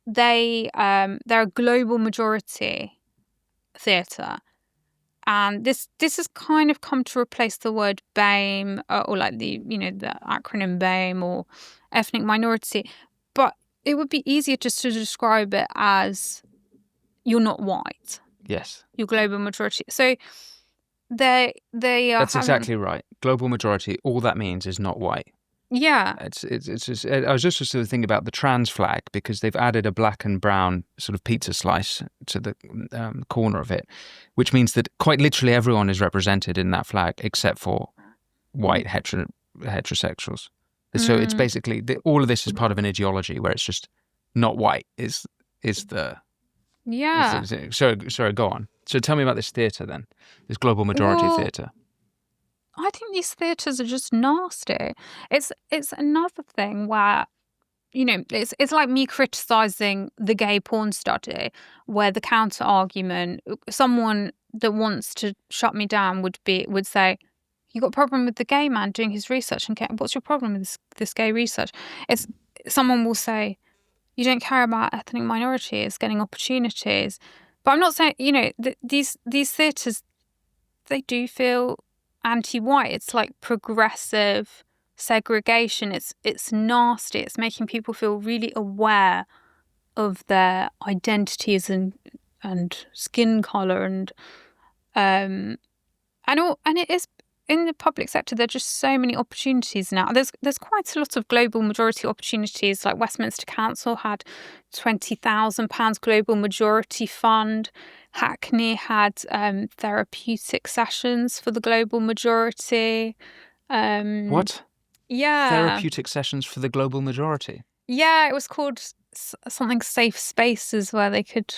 they're a global majority theatre. And this has kind of come to replace the word BAME, or like the acronym BAME, or ethnic minority. But it would be easier just to describe it as you're not white. Yes. You're global majority. So they are. That's exactly right. Global majority. All that means is not white. Yeah. It's just, I was just sort of thinking about the trans flag, because they've added a black and brown sort of pizza slice to the corner of it, which means that quite literally everyone is represented in that flag except for white heterosexuals. So it's basically all of this is part of an ideology where it's just not white is the. Yeah. Sorry, go on. So tell me about this theatre then, this global majority theatre. I think these theatres are just nasty. It's another thing where, it's like me criticising the gay porn study, where the counter argument, someone that wants to shut me down would say, you got a problem with the gay man doing his research, and what's your problem with this gay research? It's someone will say, you don't care about ethnic minorities getting opportunities. But I'm not saying, these theatres, they do feel anti-white. It's like progressive segregation. It's nasty. It's making people feel really aware of their identities and skin colour and it is. In the public sector, there are just so many opportunities now. There's quite a lot of global majority opportunities. Like Westminster Council had £20,000 global majority fund. Hackney had therapeutic sessions for the global majority. What? Yeah. Therapeutic sessions for the global majority? Yeah, it was called something safe spaces where they could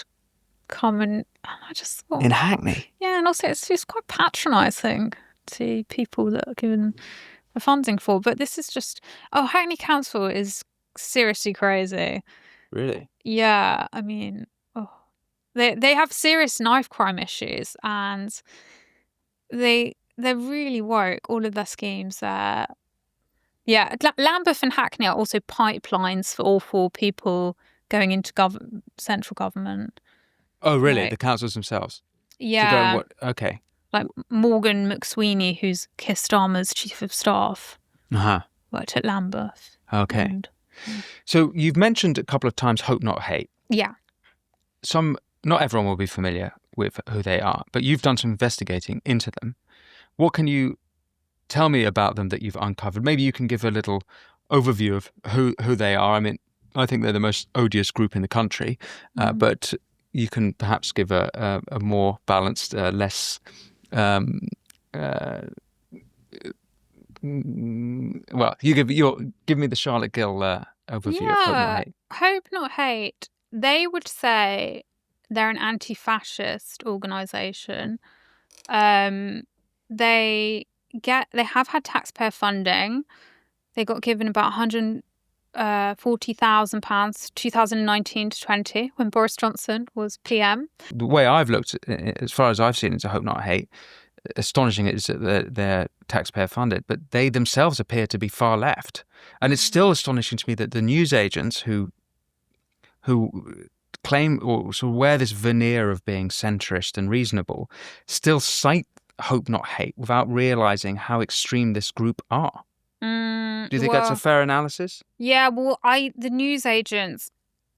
come and I just thought... In Hackney? Yeah, and also it's quite patronising to people that are given the funding for. But this is just... Oh, Hackney Council is seriously crazy. Really? Yeah, I mean... Oh, they have serious knife crime issues and they're really woke, all of their schemes there. Yeah, Lambeth and Hackney are also pipelines for all four people going into central government. Oh, really? Like, the councils themselves? Yeah. Okay. Like Morgan McSweeney, who's Keir Starmer's chief of staff, worked at Lambeth. Okay. So you've mentioned a couple of times Hope Not Hate. Yeah. Not everyone will be familiar with who they are, but you've done some investigating into them. What can you tell me about them that you've uncovered? Maybe you can give a little overview of who they are. I mean, I think they're the most odious group in the country, but you can perhaps give a more balanced, less... well, give me the Charlotte Gill overview of Hope Not Hate. Hope Not Hate. They would say they're an anti-fascist organisation. They have had taxpayer funding. They got given about £140,000 2019 to 20 when Boris Johnson was PM. The way I've looked, as far as I've seen into Hope Not Hate, astonishing is that they're taxpayer funded, but they themselves appear to be far left. And it's still astonishing to me that the newsagents who claim or sort of wear this veneer of being centrist and reasonable still cite Hope Not Hate without realising how extreme this group are. Do you think that's a fair analysis? Yeah, well, the newsagents,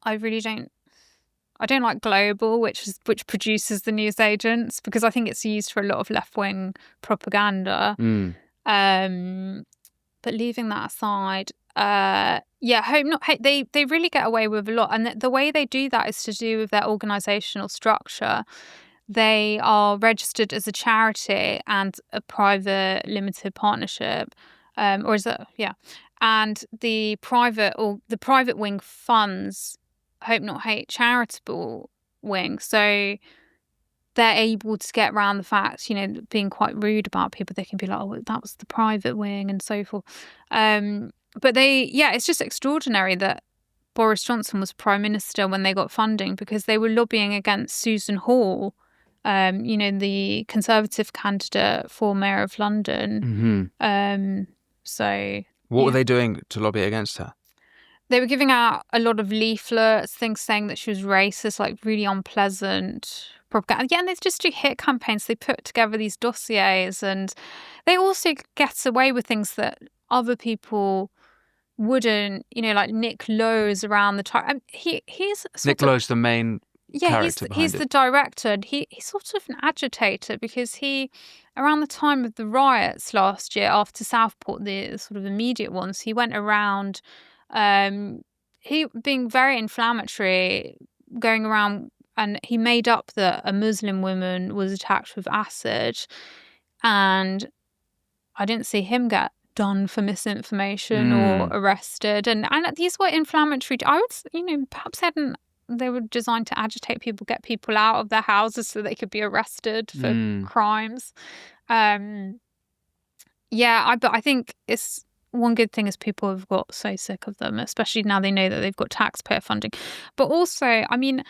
I don't like Global, which produces the newsagents, because I think it's used for a lot of left-wing propaganda. But leaving that aside, Hope Not Hate, they really get away with a lot. And the way they do that is to do with their organisational structure. They are registered as a charity and a private limited partnership. Or is that, yeah. And the private wing funds Hope Not Hate charitable wing. So they're able to get around the fact, being quite rude about people. They can be like, oh, that was the private wing and so forth. But it's just extraordinary that Boris Johnson was Prime Minister when they got funding, because they were lobbying against Susan Hall, the Conservative candidate for Mayor of London. What were they doing to lobby against her? They were giving out a lot of leaflets, things saying that she was racist, like really unpleasant propaganda. Yeah, and they just do hit campaigns. They put together these dossiers, and they also get away with things that other people wouldn't. Like Nick Lowe's around the time. Nick Lowe's the main character behind he's the director, and he's sort of an agitator, because he, around the time of the riots last year after Southport, the sort of immediate ones, he went around, he being very inflammatory, going around, and he made up that a Muslim woman was attacked with acid, and I didn't see him get done for misinformation or arrested, and these were inflammatory. I would, perhaps they were designed to agitate people, get people out of their houses so they could be arrested for crimes. But I think it's one good thing is people have got so sick of them, especially now they know that they've got taxpayer funding. But also, I mean,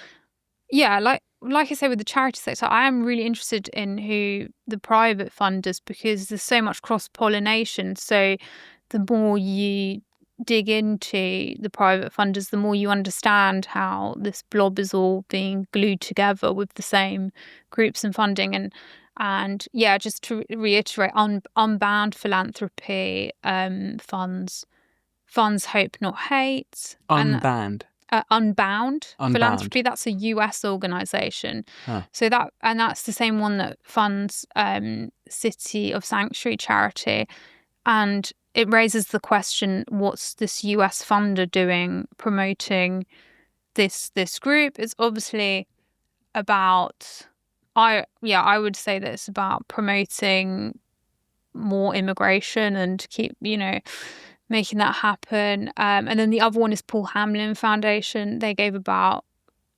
like like I say, with the charity sector, I am really interested in who the private funders, because there's so much cross-pollination. So the more you dig into the private funders, the more you understand how this blob is all being glued together with the same groups and funding. And yeah, just to reiterate, unbound philanthropy funds Hope Not Hate. Unbanned. Unbound Philanthropy, that's a US organization. So that's the same one that funds City of Sanctuary charity. And it raises the question, what's this US funder doing promoting this group? It's obviously about, I would say that it's about promoting more immigration and keep, making that happen. And then the other one is Paul Hamlyn Foundation. They gave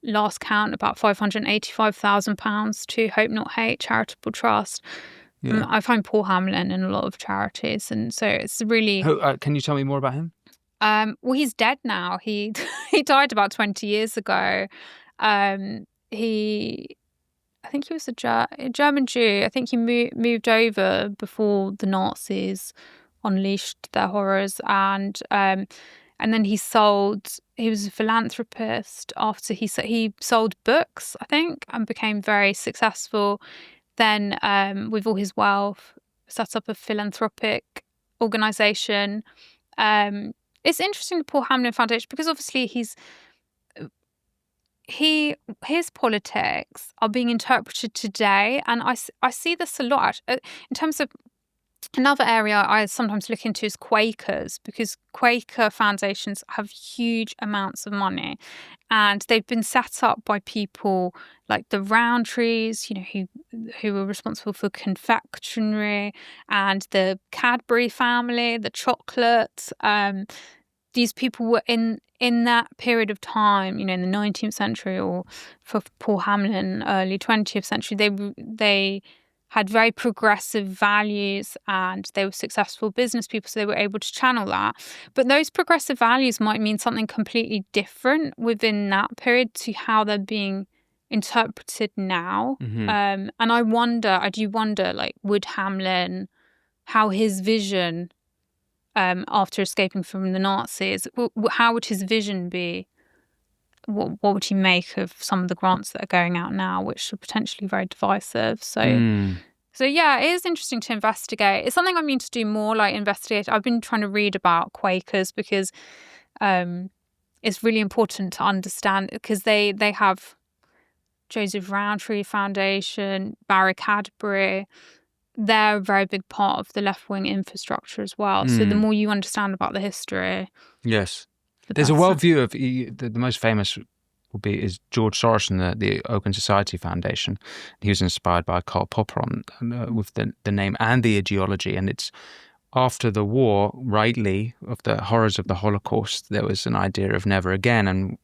last count, about £585,000 to Hope Not Hate charitable trust. Yeah. I find Paul Hamlyn in a lot of charities, and so it's really. Can you tell me more about him? Well, he's dead now. He died about 20 years ago. I think he was a German Jew. I think he moved over before the Nazis unleashed their horrors, and then he was a philanthropist after he sold books, I think, and became very successful. Then with all his wealth set up a philanthropic organization. It's interesting, the Paul Hamlyn Foundation, because obviously his politics are being interpreted today, and I see this a lot in terms of. Another area I sometimes look into is Quakers, because Quaker foundations have huge amounts of money, and they've been set up by people like the Roundtrees, who were responsible for confectionery, and the Cadbury family, the chocolate. These people were in that period of time, in the 19th century, or for Paul Hamlyn, early 20th century. They had very progressive values, and they were successful business people, so they were able to channel that. But those progressive values might mean something completely different within that period to how they're being interpreted now. Mm-hmm. And I do wonder, like, would Hamlyn, how his vision after escaping from the Nazis, how would his vision be? What would he make of some of the grants that are going out now, which are potentially very divisive? So yeah, it is interesting to investigate. It's something I mean to do more, like investigate. I've been trying to read about Quakers, because it's really important to understand, because they have Joseph Rowntree Foundation, Barry Cadbury. They're a very big part of the left-wing infrastructure as well. So the more you understand about the history... Yes. There's a worldview of the most famous is George Soros and the Open Society Foundation. He was inspired by Karl Popper with the name and the ideology. And it's after the war, rightly, of the horrors of the Holocaust, there was an idea of never again. And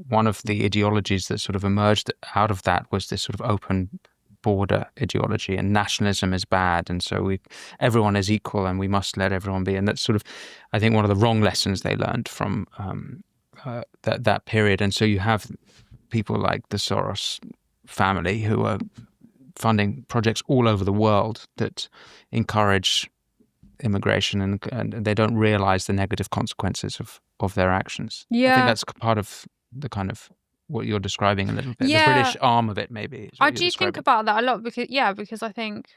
one of the ideologies that sort of emerged out of that was this sort of open border ideology, and nationalism is bad, and so everyone is equal and we must let everyone be. And that's sort of, I think, one of the wrong lessons they learned from that period. And so you have people like the Soros family who are funding projects all over the world that encourage immigration, and they don't realize the negative consequences of their actions. Yeah. I think that's part of the kind of what you're describing a little bit. Yeah. The British arm of it, maybe. I do think about that a lot, because I think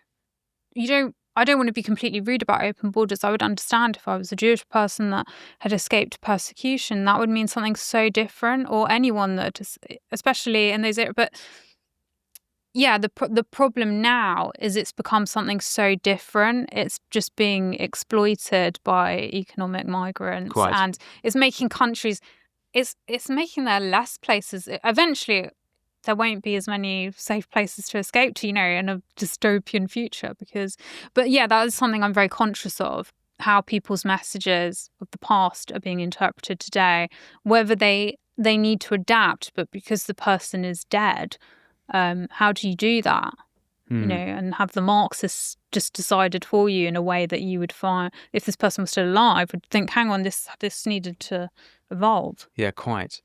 I don't want to be completely rude about open borders. I would understand if I was a Jewish person that had escaped persecution. That would mean something so different, or anyone that, especially in those areas. But yeah, the problem now is it's become something so different. It's just being exploited by economic migrants. Quite. And it's making countries... It's making there less places. Eventually, there won't be as many safe places to escape to, in a dystopian future. But yeah, that is something I'm very conscious of, how people's messages of the past are being interpreted today, whether they need to adapt, but because the person is dead, how do you do that? and have the Marxists just decided for you in a way that you would find, if this person was still alive, would think, hang on, this needed to evolve. Yeah, quite.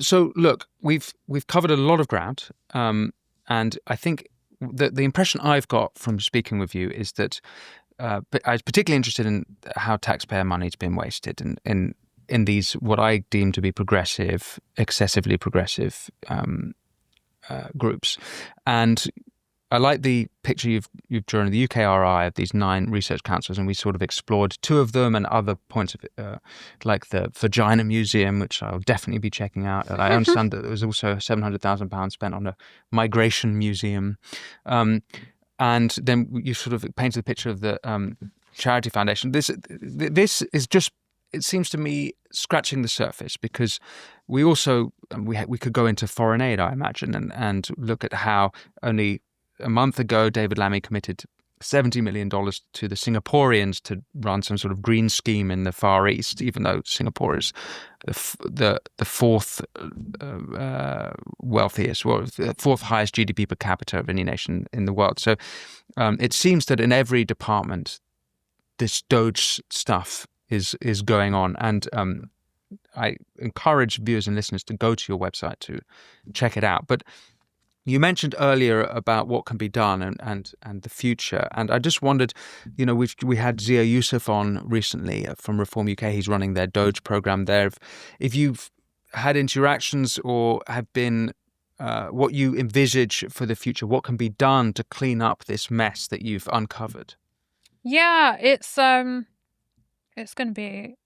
So look, we've covered a lot of ground, and I think the impression I've got from speaking with you is that I was particularly interested in how taxpayer money has been wasted in these what I deem to be progressive, excessively progressive groups. And I like the picture you've drawn of the UKRI of these 9 research councils, and we sort of explored 2 of them and other points of it, like the Vagina Museum, which I'll definitely be checking out. I understand that there was also £700,000 spent on a migration museum. And then you sort of painted the picture of the Charity Foundation. This is just, it seems to me, scratching the surface, because we also we could go into foreign aid, I imagine, and look at how only a month ago David Lammy committed $70 million to the Singaporeans to run some sort of green scheme in the Far East, even though Singapore is the 4th wealthiest, well, the 4th highest GDP per capita of any nation in the world. So it seems that in every department, this Doge stuff is going on, and I encourage viewers and listeners to go to your website to check it out. But you mentioned earlier about what can be done and the future, and I just wondered, we had Zia Youssef on recently from Reform UK. He's running their Doge program there. If you've had interactions or have been what you envisage for the future, what can be done to clean up this mess that you've uncovered? Yeah, it's going to be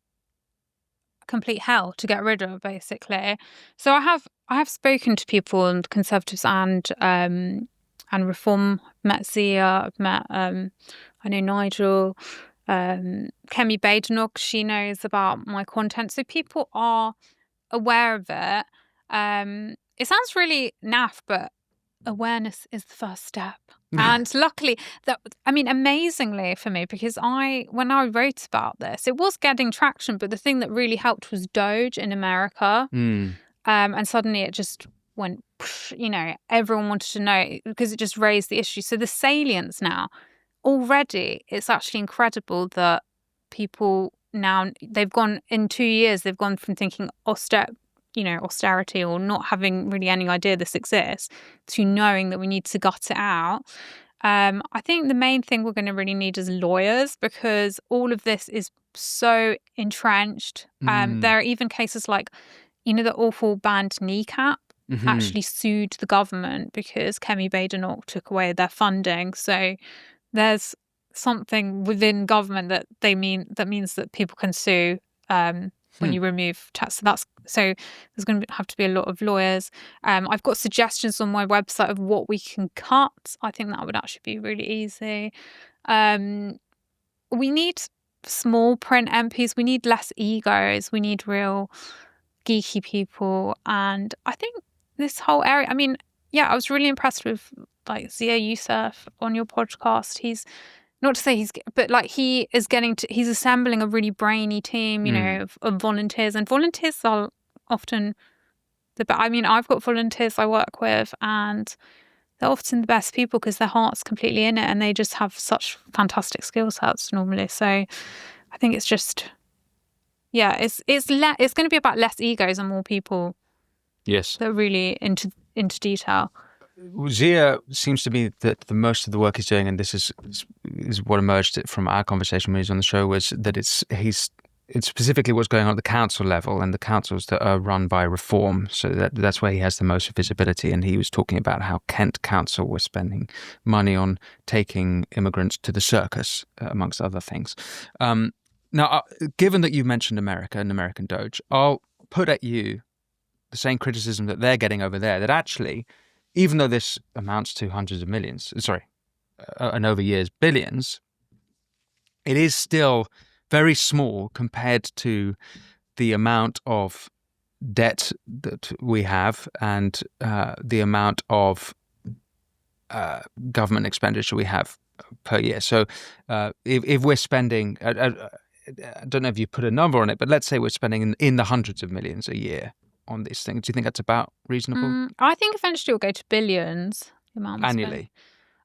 complete hell to get rid of, basically. So I have spoken to people, and Conservatives and Reform. Met Zia, I've met I know Nigel, Kemi Badenoch. She knows about my content, so people are aware of it. It sounds really naff, but awareness is the first step. And luckily, amazingly for me, because when I wrote about this, it was getting traction, but the thing that really helped was Doge in America. And suddenly it just went, everyone wanted to know, because it just raised the issue. So the salience now, already, it's actually incredible that people now, they've gone, in 2 years, they've gone from thinking austerity or not having really any idea this exists, to knowing that we need to gut it out. I think the main thing we're going to really need is lawyers, because all of this is so entrenched. There are even cases like, the awful band Kneecap actually sued the government because Kemi Badenoch took away their funding. So there's something within government that means that people can sue when you remove tax. So there's going to have to be a lot of lawyers. I've got suggestions on my website of what we can cut. I think that would actually be really easy. We need small print MPs. We need less egos. We need real geeky people. And I think this whole area, I was really impressed with Zia Youssef on your podcast. He's not to say he's assembling a really brainy team, of volunteers, and volunteers are often I've got volunteers I work with, and they're often the best people because their heart's completely in it, and they just have such fantastic skill sets normally. So I think it's just, it's going to be about less egos and more people. Yes, that are really into detail. Zia seems to be that the most of the work he's doing, and this is what emerged from our conversation when he was on the show, was that it's specifically what's going on at the council level, and the councils that are run by Reform. So that's where he has the most visibility. And he was talking about how Kent Council was spending money on taking immigrants to the circus, amongst other things. Now, given that you mentioned America and American Doge, I'll put at you the same criticism that they're getting over there, that actually, even though this amounts to hundreds of millions, and over years, billions, it is still very small compared to the amount of debt that we have and the amount of government expenditure we have per year. So if we're spending, I don't know if you put a number on it, but let's say we're spending in the hundreds of millions a year on these things. Do you think that's about reasonable? I think eventually it'll go to billions. The amount annually.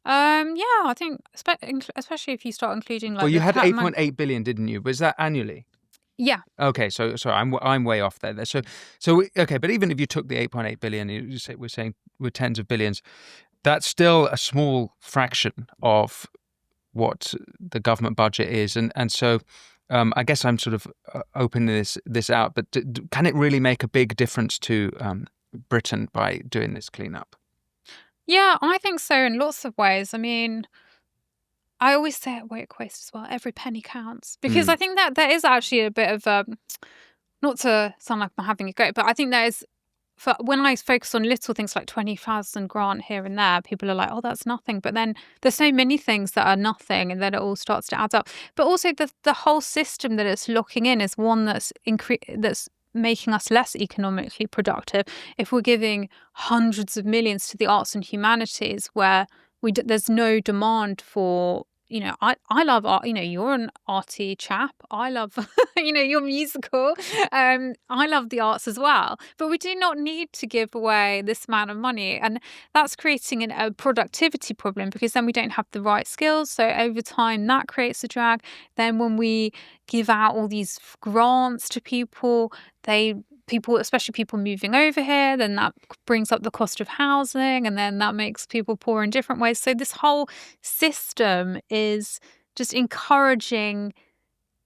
Yeah, I think especially if you start including like. Well, you had 8.8 billion, didn't you? Was that annually? Yeah. Okay, so sorry, I'm way off there. So okay, but even if you took the 8.8 billion, we're saying we're tens of billions. That's still a small fraction of what the government budget is, and so I guess I'm sort of opening this out. But can it really make a big difference to Britain by doing this cleanup? Yeah, I think so in lots of ways. I mean, I always say at Woke Waste as well, every penny counts. Because I think that there is actually a bit of, not to sound like I'm having a go, but I think there is, when I focus on little things like 20,000 grant here and there, people are like, oh, that's nothing. But then there's so many things that are nothing, and then it all starts to add up. But also the whole system that it's locking in is one that's making us less economically productive. If we're giving hundreds of millions to the arts and humanities, where there's no demand for, I love art. You're an arty chap. I love, you're musical. I love the arts as well. But we do not need to give away this amount of money. And that's creating a productivity problem, because then we don't have the right skills. So over time, that creates a drag. Then when we give out all these grants to people, especially people moving over here, then that brings up the cost of housing, and then that makes people poor in different ways. So this whole system is just encouraging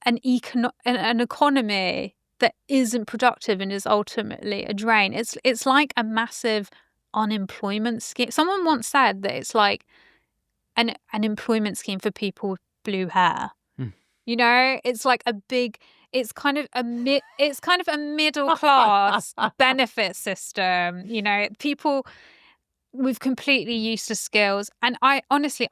an economy that isn't productive and is ultimately a drain. It's like a massive unemployment scheme. Someone once said that it's like an employment scheme for people with blue hair. It's like a big. It's kind of a middle class benefit system. People with completely useless skills. And I honestly,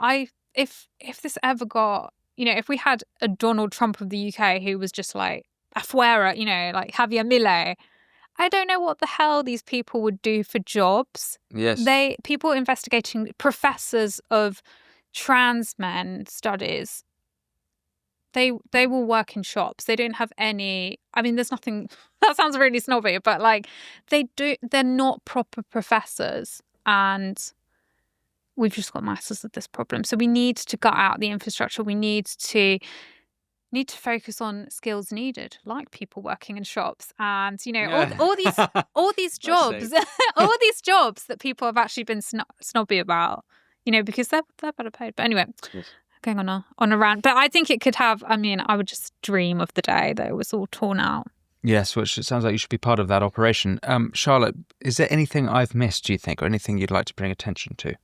if this ever got, if we had a Donald Trump of the UK who was just like afuera, like Javier Milei, I don't know what the hell these people would do for jobs. Yes, people investigating professors of trans men studies. They will work in shops. They don't have any. I mean, there's nothing. That sounds really snobby, but like they're not proper professors, and we've just got masses of this problem. So we need to gut out the infrastructure. We need to focus on skills needed, like people working in shops, and all these jobs, all these jobs that people have actually been snobby about, because they're better paid. But anyway. Yes. Going on a rant, but I think it could have. I mean, I would just dream of the day that it was all torn out. Yes, which it sounds like you should be part of that operation. Charlotte, is there anything I've missed, do you think, or anything you'd like to bring attention to?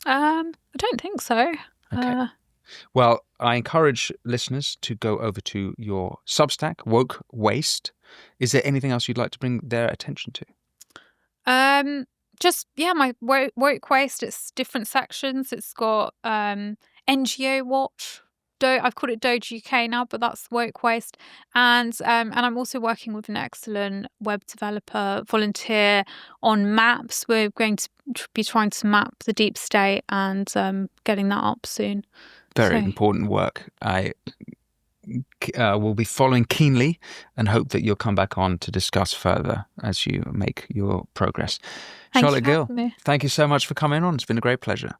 I don't think so. Okay. Well, I encourage listeners to go over to your Substack, Woke Waste. Is there anything else you'd like to bring their attention to? My Woke Waste. It's different sections. It's got NGO Watch. I've called it Doge UK now, but that's Woke Waste. And I'm also working with an excellent web developer volunteer on maps. We're going to be trying to map the deep state and getting that up soon. Very important work. I will be following keenly and hope that you'll come back on to discuss further as you make your progress. Charlotte Gill, thank you so much for coming on. It's been a great pleasure.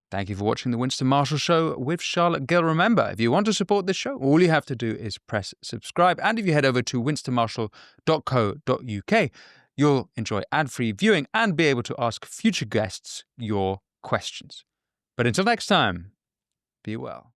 Thank you for watching the Winston Marshall Show with Charlotte Gill. Remember, if you want to support this show, all you have to do is press subscribe. And if you head over to winstonmarshall.co.uk, you'll enjoy ad-free viewing and be able to ask future guests your questions. But until next time, be well.